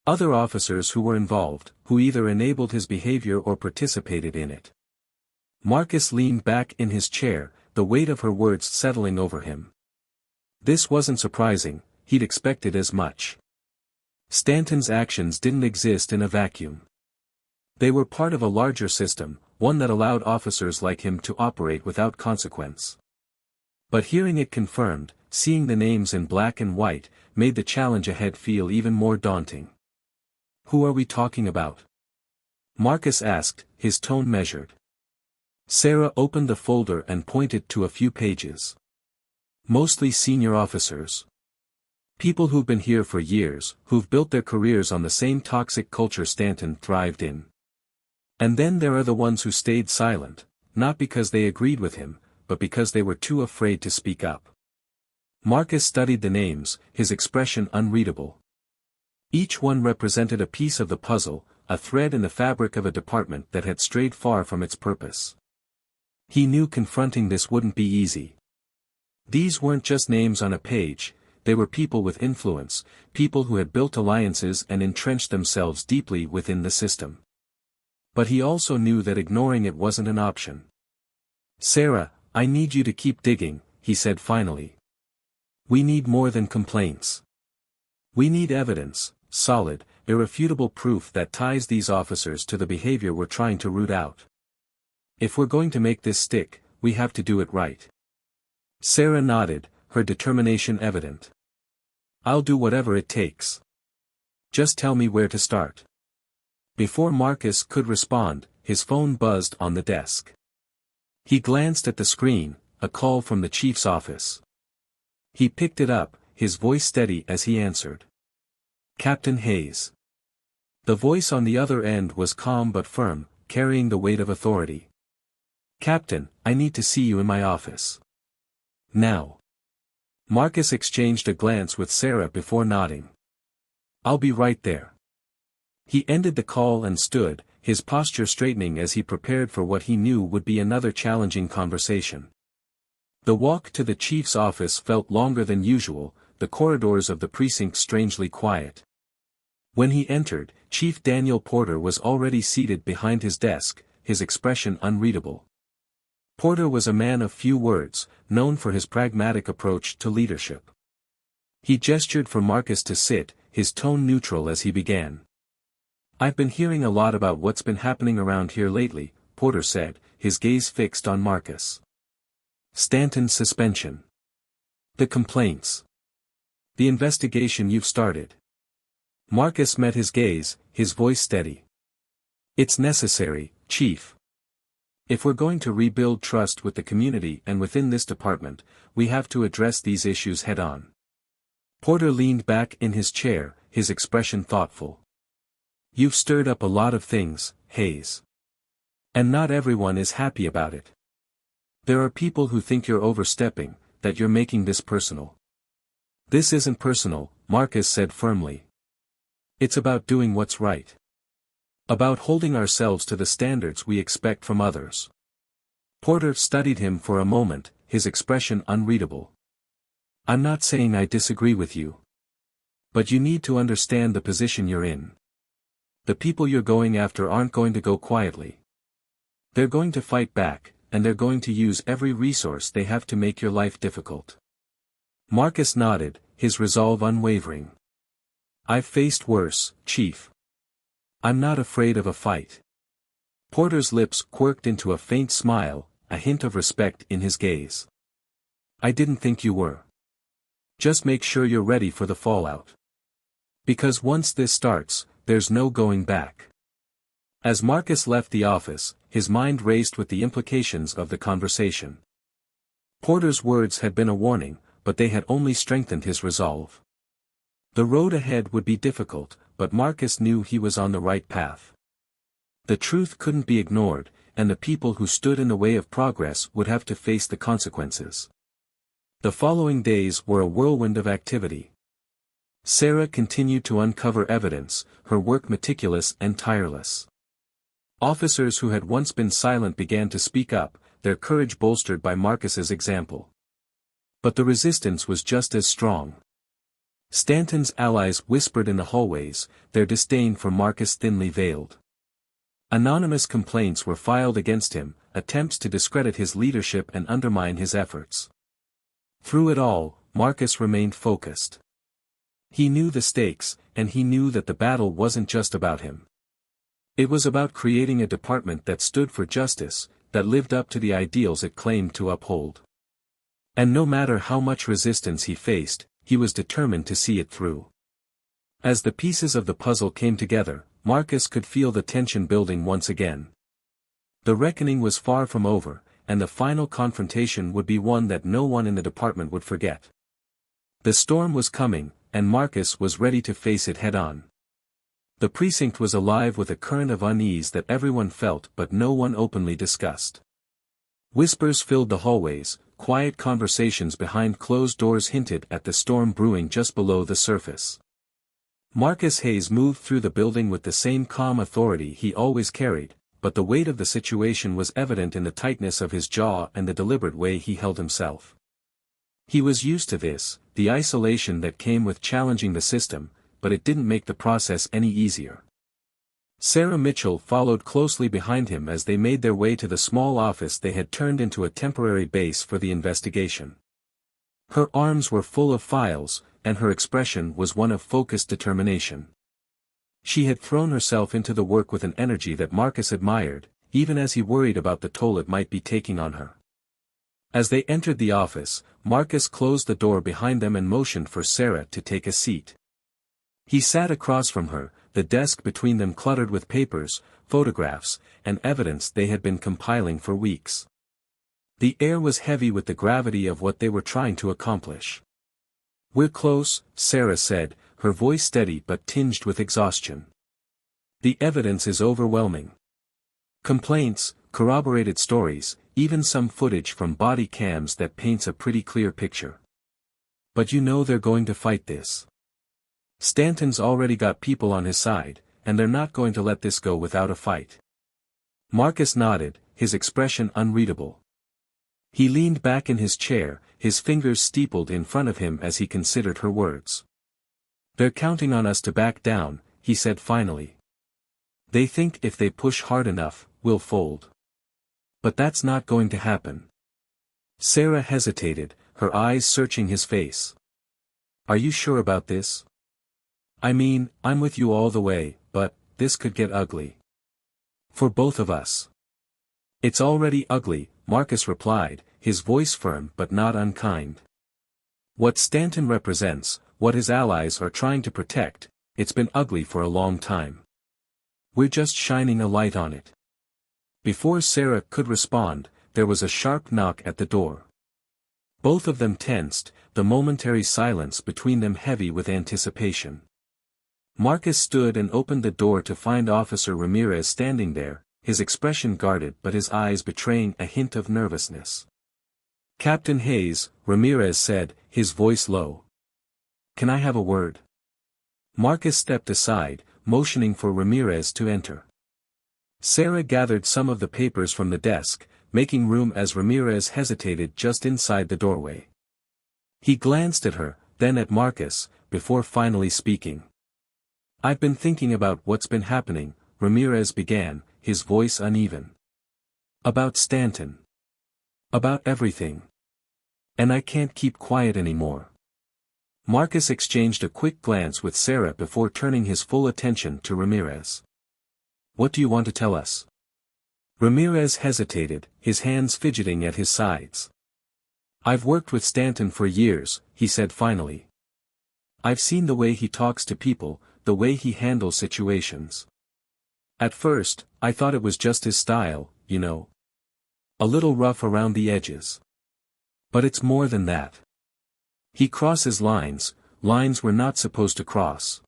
Other officers who were involved, who either enabled his behavior or participated in it." Marcus leaned back in his chair, the weight of her words settling over him. This wasn't surprising, he'd expected as much. Stanton's actions didn't exist in a vacuum. They were part of a larger system, one that allowed officers like him to operate without consequence. But hearing it confirmed, seeing the names in black and white, made the challenge ahead feel even more daunting. "Who are we talking about?" Marcus asked, his tone measured. Sarah opened the folder and pointed to a few pages. "Mostly senior officers. People who've been here for years, who've built their careers on the same toxic culture Stanton thrived in. And then there are the ones who stayed silent, not because they agreed with him, but because they were too afraid to speak up." Marcus studied the names, his expression unreadable. Each one represented a piece of the puzzle, a thread in the fabric of a department that had strayed far from its purpose. He knew confronting this wouldn't be easy. These weren't just names on a page, they were people with influence, people who had built alliances and entrenched themselves deeply within the system. But he also knew that ignoring it wasn't an option. "Sarah, I need you to keep digging," he said finally. "We need more than complaints. We need evidence, solid, irrefutable proof that ties these officers to the behavior we're trying to root out. If we're going to make this stick, we have to do it right." Sarah nodded, her determination evident. "I'll do whatever it takes. Just tell me where to start." Before Marcus could respond, his phone buzzed on the desk. He glanced at the screen, a call from the chief's office. He picked it up, his voice steady as he answered. "Captain Hayes." The voice on the other end was calm but firm, carrying the weight of authority. "Captain, I need to see you in my office. Now." Marcus exchanged a glance with Sarah before nodding. "I'll be right there." He ended the call and stood, his posture straightening as he prepared for what he knew would be another challenging conversation. The walk to the chief's office felt longer than usual, the corridors of the precinct strangely quiet. When he entered, Chief Daniel Porter was already seated behind his desk, his expression unreadable. Porter was a man of few words, known for his pragmatic approach to leadership. He gestured for Marcus to sit, his tone neutral as he began. "I've been hearing a lot about what's been happening around here lately," Porter said, his gaze fixed on Marcus. "Stanton's suspension. The complaints. The investigation you've started." Marcus met his gaze, his voice steady. "It's necessary, Chief. If we're going to rebuild trust with the community and within this department, we have to address these issues head-on." Porter leaned back in his chair, his expression thoughtful. "You've stirred up a lot of things, Hayes. And not everyone is happy about it. There are people who think you're overstepping, that you're making this personal." "This isn't personal," Marcus said firmly. "It's about doing what's right. About holding ourselves to the standards we expect from others." Porter studied him for a moment, his expression unreadable. "I'm not saying I disagree with you. But you need to understand the position you're in. The people you're going after aren't going to go quietly. They're going to fight back, and they're going to use every resource they have to make your life difficult." Marcus nodded, his resolve unwavering. "I've faced worse, Chief. I'm not afraid of a fight." Porter's lips quirked into a faint smile, a hint of respect in his gaze. "I didn't think you were. Just make sure you're ready for the fallout. Because once this starts, there's no going back." As Marcus left the office, his mind raced with the implications of the conversation. Porter's words had been a warning, but they had only strengthened his resolve. The road ahead would be difficult, but Marcus knew he was on the right path. The truth couldn't be ignored, and the people who stood in the way of progress would have to face the consequences. The following days were a whirlwind of activity. Sarah continued to uncover evidence, her work meticulous and tireless. Officers who had once been silent began to speak up, their courage bolstered by Marcus's example. But the resistance was just as strong. Stanton's allies whispered in the hallways, their disdain for Marcus thinly veiled. Anonymous complaints were filed against him, attempts to discredit his leadership and undermine his efforts. Through it all, Marcus remained focused. He knew the stakes, and he knew that the battle wasn't just about him. It was about creating a department that stood for justice, that lived up to the ideals it claimed to uphold. And no matter how much resistance he faced, he was determined to see it through. As the pieces of the puzzle came together, Marcus could feel the tension building once again. The reckoning was far from over, and the final confrontation would be one that no one in the department would forget. The storm was coming, and Marcus was ready to face it head-on. The precinct was alive with a current of unease that everyone felt but no one openly discussed. Whispers filled the hallways, quiet conversations behind closed doors hinted at the storm brewing just below the surface. Marcus Hayes moved through the building with the same calm authority he always carried, but the weight of the situation was evident in the tightness of his jaw and the deliberate way he held himself. He was used to this, the isolation that came with challenging the system, but it didn't make the process any easier. Sarah Mitchell followed closely behind him as they made their way to the small office they had turned into a temporary base for the investigation. Her arms were full of files, and her expression was one of focused determination. She had thrown herself into the work with an energy that Marcus admired, even as he worried about the toll it might be taking on her. As they entered the office, Marcus closed the door behind them and motioned for Sarah to take a seat. He sat across from her, the desk between them cluttered with papers, photographs, and evidence they had been compiling for weeks. The air was heavy with the gravity of what they were trying to accomplish. "We're close," Sarah said, her voice steady but tinged with exhaustion. "The evidence is overwhelming. Complaints, corroborated stories, even some footage from body cams that paints a pretty clear picture. But you know they're going to fight this. Stanton's already got people on his side, and they're not going to let this go without a fight." Marcus nodded, his expression unreadable. He leaned back in his chair, his fingers steepled in front of him as he considered her words. "They're counting on us to back down, he said finally. They think if they push hard enough, we'll fold. But that's not going to happen. Sarah hesitated, her eyes searching his face. Are you sure about this? I mean, I'm with you all the way, but this could get ugly. For both of us. It's already ugly, Marcus replied, his voice firm but not unkind. What Stanton represents, what his allies are trying to protect, it's been ugly for a long time. We're just shining a light on it. Before Sarah could respond, there was a sharp knock at the door. Both of them tensed, the momentary silence between them heavy with anticipation. Marcus stood and opened the door to find Officer Ramirez standing there, his expression guarded but his eyes betraying a hint of nervousness. Captain Hayes, Ramirez said, his voice low. Can I have a word? Marcus stepped aside, motioning for Ramirez to enter. Sarah gathered some of the papers from the desk, making room as Ramirez hesitated just inside the doorway. He glanced at her, then at Marcus, before finally speaking. I've been thinking about what's been happening, Ramirez began, his voice uneven. About Stanton. About everything. And I can't keep quiet anymore. Marcus exchanged a quick glance with Sarah before turning his full attention to Ramirez. What do you want to tell us? Ramirez hesitated, his hands fidgeting at his sides. I've worked with Stanton for years, he said finally. I've seen the way he talks to people, the way he handles situations. At first, I thought it was just his style, you know. A little rough around the edges. But it's more than that. He crosses lines we're not supposed to cross.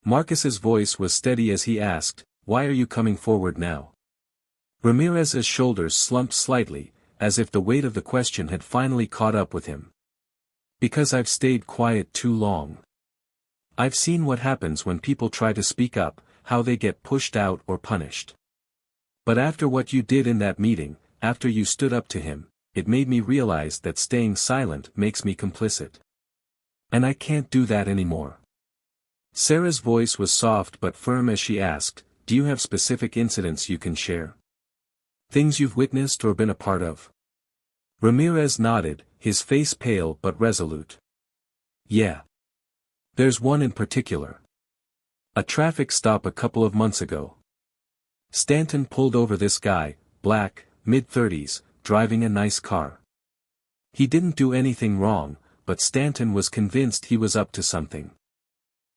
Marcus's voice was steady as he asked, why are you coming forward now? Ramirez's shoulders slumped slightly, as if the weight of the question had finally caught up with him. Because I've stayed quiet too long. I've seen what happens when people try to speak up, how they get pushed out or punished. But after what you did in that meeting, after you stood up to him, it made me realize that staying silent makes me complicit. And I can't do that anymore. Sarah's voice was soft but firm as she asked, do you have specific incidents you can share? Things you've witnessed or been a part of? Ramirez nodded, his face pale but resolute. Yeah. There's one in particular. A traffic stop a couple of months ago. Stanton pulled over this guy, black, mid-30s, driving a nice car. He didn't do anything wrong, but Stanton was convinced he was up to something.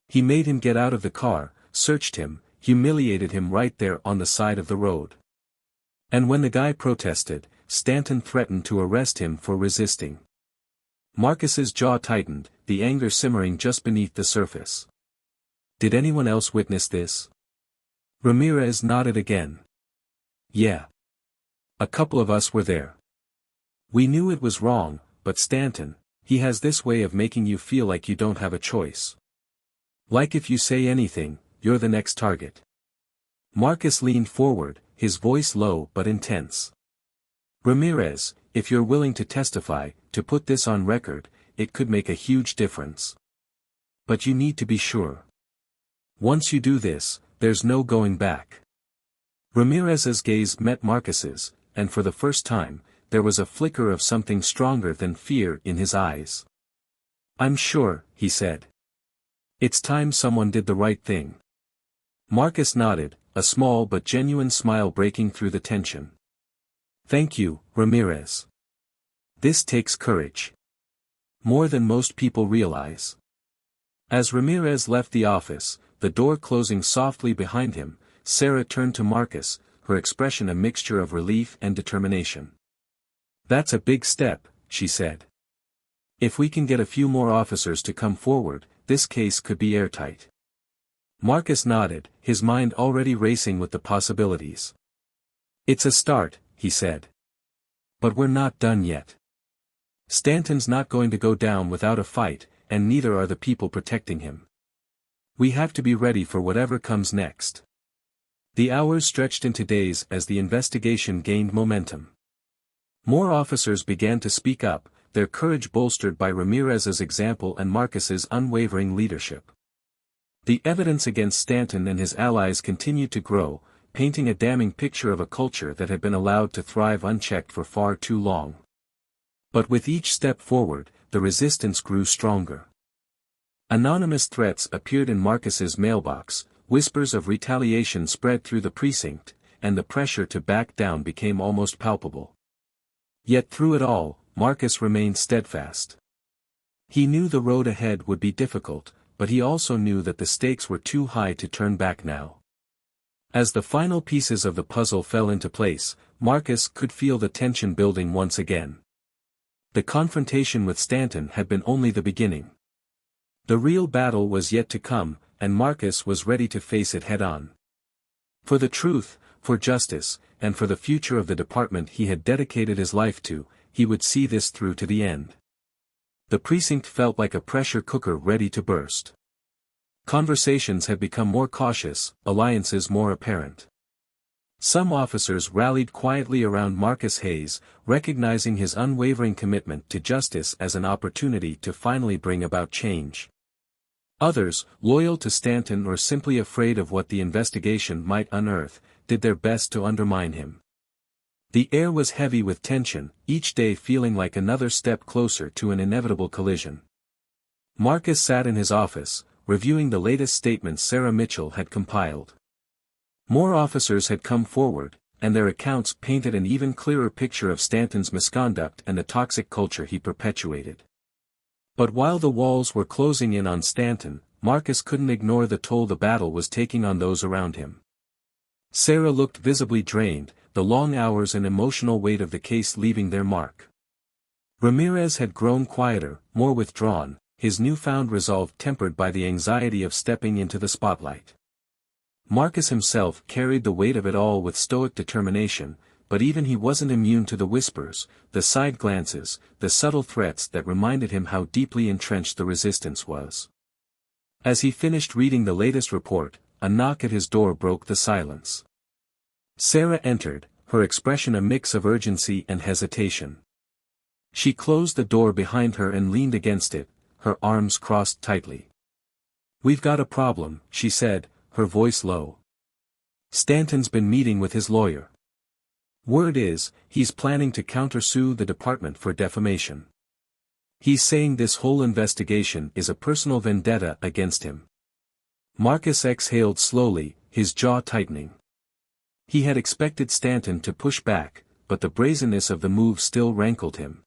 He made him get out of the car, searched him, humiliated him right there on the side of the road. And when the guy protested, Stanton threatened to arrest him for resisting. Marcus's jaw tightened, the anger simmering just beneath the surface. Did anyone else witness this? Ramirez nodded again. Yeah. A couple of us were there. We knew it was wrong, but Stanton, he has this way of making you feel like you don't have a choice. Like if you say anything, you're the next target. Marcus leaned forward, his voice low but intense. Ramirez, if you're willing to testify, to put this on record, it could make a huge difference. But you need to be sure. Once you do this, there's no going back. Ramirez's gaze met Marcus's, and for the first time, there was a flicker of something stronger than fear in his eyes. I'm sure, he said. It's time someone did the right thing. Marcus nodded, a small but genuine smile breaking through the tension. Thank you, Ramirez. This takes courage. More than most people realize. As Ramirez left the office, the door closing softly behind him, Sarah turned to Marcus, her expression a mixture of relief and determination. That's a big step, she said. If we can get a few more officers to come forward, this case could be airtight. Marcus nodded, his mind already racing with the possibilities. It's a start, he said. But we're not done yet. Stanton's not going to go down without a fight, and neither are the people protecting him. We have to be ready for whatever comes next. The hours stretched into days as the investigation gained momentum. More officers began to speak up, their courage bolstered by Ramirez's example and Marcus's unwavering leadership. The evidence against Stanton and his allies continued to grow, painting a damning picture of a culture that had been allowed to thrive unchecked for far too long. But with each step forward, the resistance grew stronger. Anonymous threats appeared in Marcus's mailbox, whispers of retaliation spread through the precinct, and the pressure to back down became almost palpable. Yet through it all, Marcus remained steadfast. He knew the road ahead would be difficult, but he also knew that the stakes were too high to turn back now. As the final pieces of the puzzle fell into place, Marcus could feel the tension building once again. The confrontation with Stanton had been only the beginning. The real battle was yet to come, and Marcus was ready to face it head-on. For the truth, for justice, and for the future of the department he had dedicated his life to, he would see this through to the end. The precinct felt like a pressure cooker ready to burst. Conversations had become more cautious, alliances more apparent. Some officers rallied quietly around Marcus Hayes, recognizing his unwavering commitment to justice as an opportunity to finally bring about change. Others, loyal to Stanton or simply afraid of what the investigation might unearth, did their best to undermine him. The air was heavy with tension, each day feeling like another step closer to an inevitable collision. Marcus sat in his office, reviewing the latest statements Sarah Mitchell had compiled. More officers had come forward, and their accounts painted an even clearer picture of Stanton's misconduct and the toxic culture he perpetuated. But while the walls were closing in on Stanton, Marcus couldn't ignore the toll the battle was taking on those around him. Sarah looked visibly drained, the long hours and emotional weight of the case leaving their mark. Ramirez had grown quieter, more withdrawn, his newfound resolve tempered by the anxiety of stepping into the spotlight. Marcus himself carried the weight of it all with stoic determination, but even he wasn't immune to the whispers, the side glances, the subtle threats that reminded him how deeply entrenched the resistance was. As he finished reading the latest report, a knock at his door broke the silence. Sarah entered, her expression a mix of urgency and hesitation. She closed the door behind her and leaned against it, her arms crossed tightly. "We've got a problem," she said, her voice low. "Stanton's been meeting with his lawyer. Word is, he's planning to countersue the department for defamation. He's saying this whole investigation is a personal vendetta against him." Marcus exhaled slowly, his jaw tightening. He had expected Stanton to push back, but the brazenness of the move still rankled him.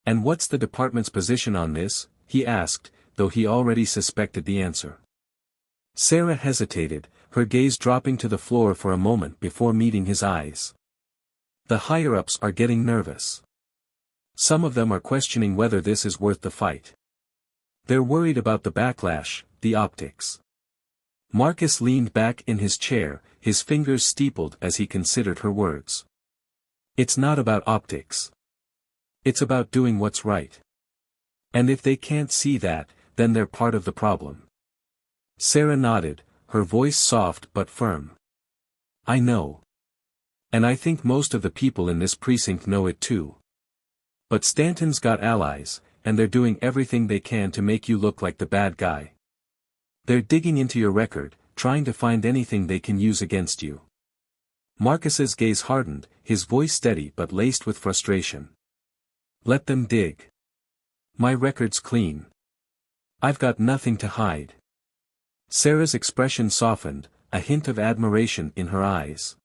"And what's the department's position on this?" he asked, though he already suspected the answer. Sarah hesitated, her gaze dropping to the floor for a moment before meeting his eyes. "The higher-ups are getting nervous. Some of them are questioning whether this is worth the fight. They're worried about the backlash, the optics." Marcus leaned back in his chair, his fingers steepled as he considered her words. "It's not about optics. It's about doing what's right. And if they can't see that, then they're part of the problem." Sarah nodded, her voice soft but firm. "I know. And I think most of the people in this precinct know it too. But Stanton's got allies, and they're doing everything they can to make you look like the bad guy. They're digging into your record, trying to find anything they can use against you." Marcus's gaze hardened, his voice steady but laced with frustration. "Let them dig. My record's clean. I've got nothing to hide." Sarah's expression softened, a hint of admiration in her eyes.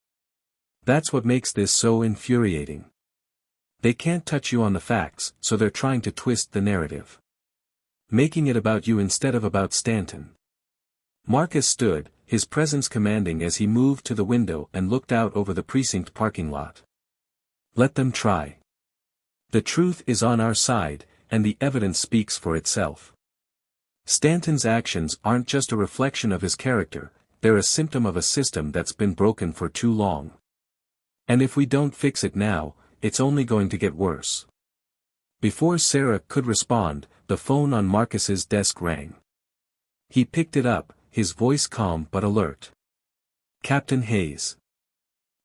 "That's what makes this so infuriating. They can't touch you on the facts, so they're trying to twist the narrative. Making it about you instead of about Stanton." Marcus stood, his presence commanding as he moved to the window and looked out over the precinct parking lot. "Let them try. The truth is on our side, and the evidence speaks for itself. Stanton's actions aren't just a reflection of his character, they're a symptom of a system that's been broken for too long. And if we don't fix it now, it's only going to get worse." Before Sarah could respond, the phone on Marcus's desk rang. He picked it up, his voice calm but alert. "Captain Hayes."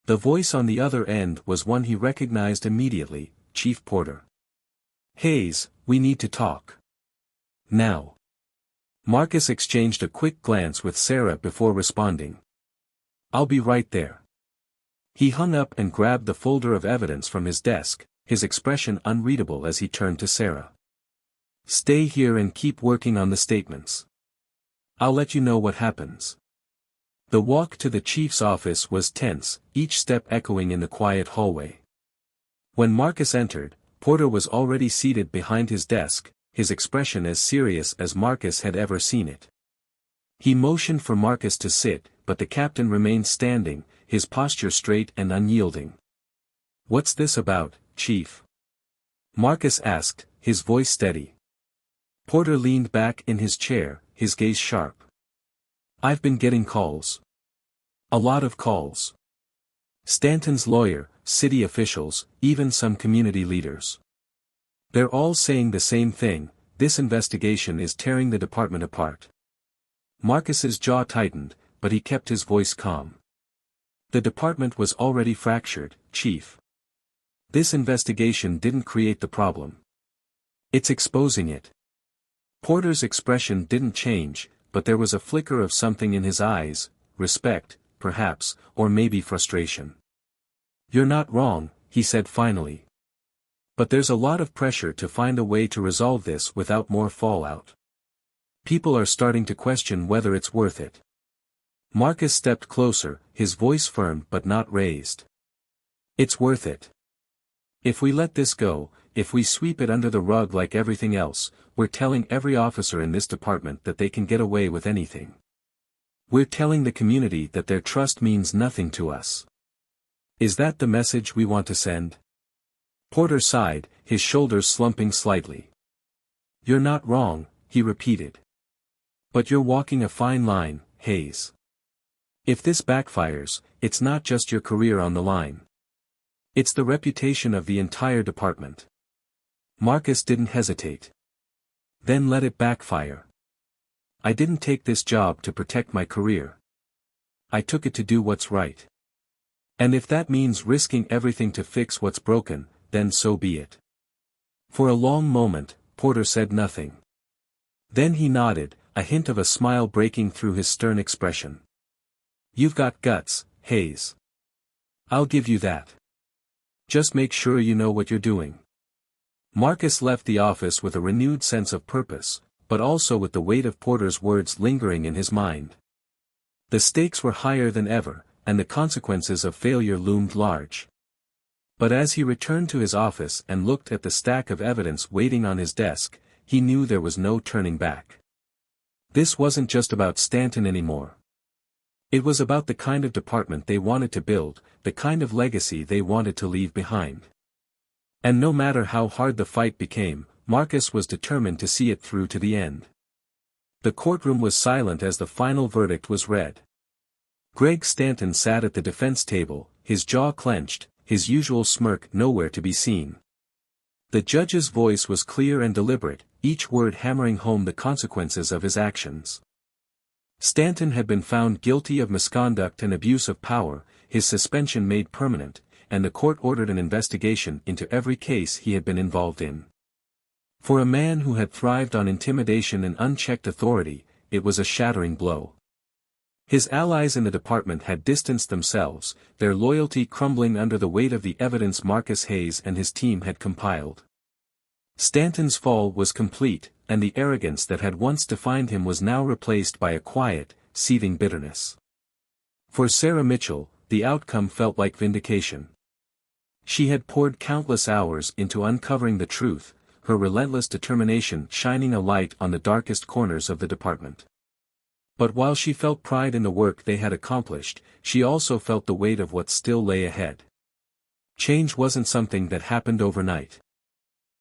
The voice on the other end was one he recognized immediately, Chief Porter. "Hayes, we need to talk. Now." Marcus exchanged a quick glance with Sarah before responding. "I'll be right there." He hung up and grabbed the folder of evidence from his desk, his expression unreadable as he turned to Sarah. "Stay here and keep working on the statements. I'll let you know what happens." The walk to the chief's office was tense, each step echoing in the quiet hallway. When Marcus entered, Porter was already seated behind his desk, his expression as serious as Marcus had ever seen it. He motioned for Marcus to sit, but the captain remained standing, his posture straight and unyielding. "What's this about, Chief?" Marcus asked, his voice steady. Porter leaned back in his chair, his gaze sharp. "I've been getting calls. A lot of calls. Stanton's lawyer, city officials, even some community leaders. They're all saying the same thing: this investigation is tearing the department apart." Marcus's jaw tightened, but he kept his voice calm. "The department was already fractured, Chief. This investigation didn't create the problem. It's exposing it." Porter's expression didn't change, but there was a flicker of something in his eyes, respect, perhaps, or maybe frustration. "You're not wrong," he said finally. "But there's a lot of pressure to find a way to resolve this without more fallout. People are starting to question whether it's worth it." Marcus stepped closer, his voice firm but not raised. "It's worth it. If we let this go, if we sweep it under the rug like everything else, we're telling every officer in this department that they can get away with anything. We're telling the community that their trust means nothing to us. Is that the message we want to send?" Porter sighed, his shoulders slumping slightly. "You're not wrong," he repeated. "But you're walking a fine line, Hayes. If this backfires, it's not just your career on the line. It's the reputation of the entire department." Marcus didn't hesitate. "Then let it backfire. I didn't take this job to protect my career. I took it to do what's right. And if that means risking everything to fix what's broken, then so be it." For a long moment, Porter said nothing. Then he nodded, a hint of a smile breaking through his stern expression. "You've got guts, Hayes. I'll give you that. Just make sure you know what you're doing." Marcus left the office with a renewed sense of purpose, but also with the weight of Porter's words lingering in his mind. The stakes were higher than ever, and the consequences of failure loomed large. But as he returned to his office and looked at the stack of evidence waiting on his desk, he knew there was no turning back. This wasn't just about Stanton anymore. It was about the kind of department they wanted to build, the kind of legacy they wanted to leave behind. And no matter how hard the fight became, Marcus was determined to see it through to the end. The courtroom was silent as the final verdict was read. Greg Stanton sat at the defense table, his jaw clenched, his usual smirk nowhere to be seen. The judge's voice was clear and deliberate, each word hammering home the consequences of his actions. Stanton had been found guilty of misconduct and abuse of power, his suspension made permanent, and the court ordered an investigation into every case he had been involved in. For a man who had thrived on intimidation and unchecked authority, it was a shattering blow. His allies in the department had distanced themselves, their loyalty crumbling under the weight of the evidence Marcus Hayes and his team had compiled. Stanton's fall was complete, and the arrogance that had once defined him was now replaced by a quiet, seething bitterness. For Sarah Mitchell, the outcome felt like vindication. She had poured countless hours into uncovering the truth, her relentless determination shining a light on the darkest corners of the department. But while she felt pride in the work they had accomplished, she also felt the weight of what still lay ahead. Change wasn't something that happened overnight.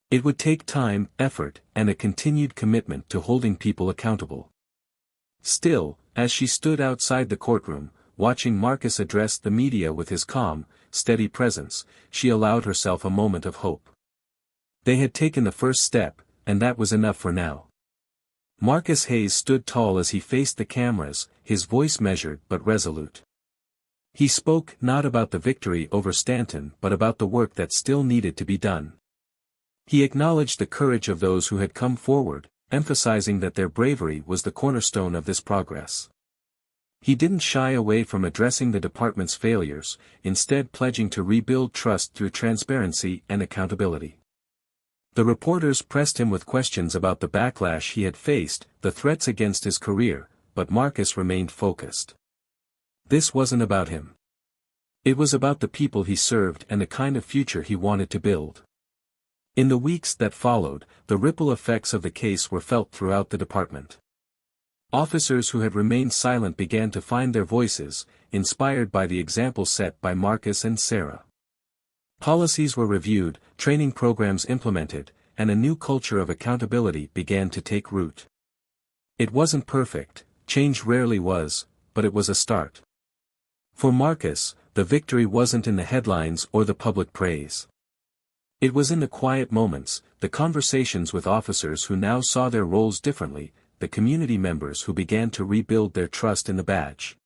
It would take time, effort, and a continued commitment to holding people accountable. Still, as she stood outside the courtroom, watching Marcus address the media with his calm, steady presence, she allowed herself a moment of hope. They had taken the first step, and that was enough for now. Marcus Hayes stood tall as he faced the cameras, his voice measured but resolute. He spoke not about the victory over Stanton but about the work that still needed to be done. He acknowledged the courage of those who had come forward, emphasizing that their bravery was the cornerstone of this progress. He didn't shy away from addressing the department's failures, instead pledging to rebuild trust through transparency and accountability. The reporters pressed him with questions about the backlash he had faced, the threats against his career, but Marcus remained focused. This wasn't about him. It was about the people he served and the kind of future he wanted to build. In the weeks that followed, the ripple effects of the case were felt throughout the department. Officers who had remained silent began to find their voices, inspired by the example set by Marcus and Sarah. Policies were reviewed, training programs implemented, and a new culture of accountability began to take root. It wasn't perfect, change rarely was, but it was a start. For Marcus, the victory wasn't in the headlines or the public praise. It was in the quiet moments, the conversations with officers who now saw their roles differently, the community members who began to rebuild their trust in the badge.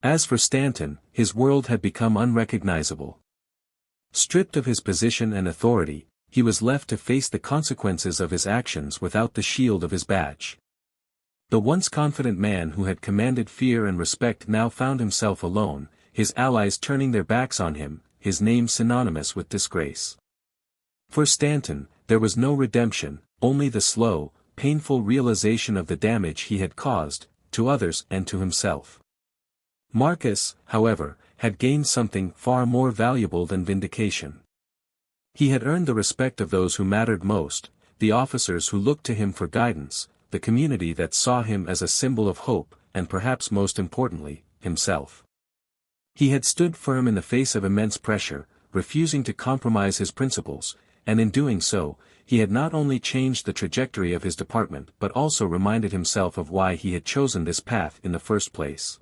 As for Stanton, his world had become unrecognizable. Stripped of his position and authority, he was left to face the consequences of his actions without the shield of his badge. The once confident man who had commanded fear and respect now found himself alone, his allies turning their backs on him, his name synonymous with disgrace. For Stanton, there was no redemption, only the slow, painful realization of the damage he had caused, to others and to himself. Marcus, however, had gained something far more valuable than vindication. He had earned the respect of those who mattered most, the officers who looked to him for guidance, the community that saw him as a symbol of hope, and perhaps most importantly, himself. He had stood firm in the face of immense pressure, refusing to compromise his principles, and in doing so, he had not only changed the trajectory of his department but also reminded himself of why he had chosen this path in the first place.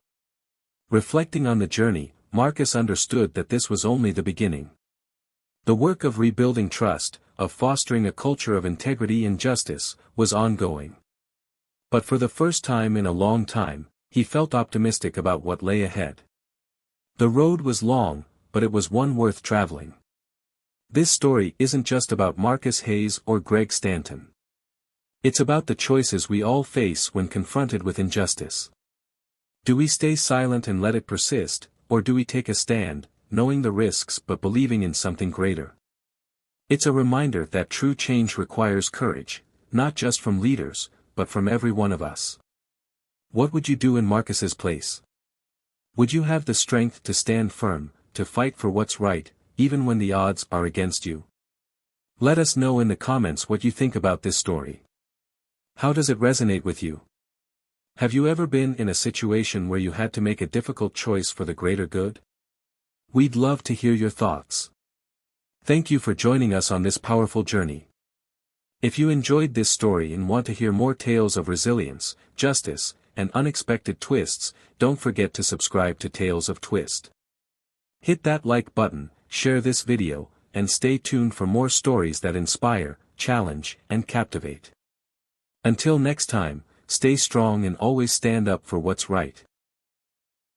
Reflecting on the journey, Marcus understood that this was only the beginning. The work of rebuilding trust, of fostering a culture of integrity and justice, was ongoing. But for the first time in a long time, he felt optimistic about what lay ahead. The road was long, but it was one worth traveling. This story isn't just about Marcus Hayes or Greg Stanton. It's about the choices we all face when confronted with injustice. Do we stay silent and let it persist, or do we take a stand, knowing the risks but believing in something greater? It's a reminder that true change requires courage, not just from leaders, but from every one of us. What would you do in Marcus's place? Would you have the strength to stand firm, to fight for what's right, even when the odds are against you? Let us know in the comments what you think about this story. How does it resonate with you? Have you ever been in a situation where you had to make a difficult choice for the greater good? We'd love to hear your thoughts. Thank you for joining us on this powerful journey. If you enjoyed this story and want to hear more tales of resilience, justice, and unexpected twists, don't forget to subscribe to Tales of Twist. Hit that like button, share this video, and stay tuned for more stories that inspire, challenge, and captivate. Until next time, stay strong and always stand up for what's right.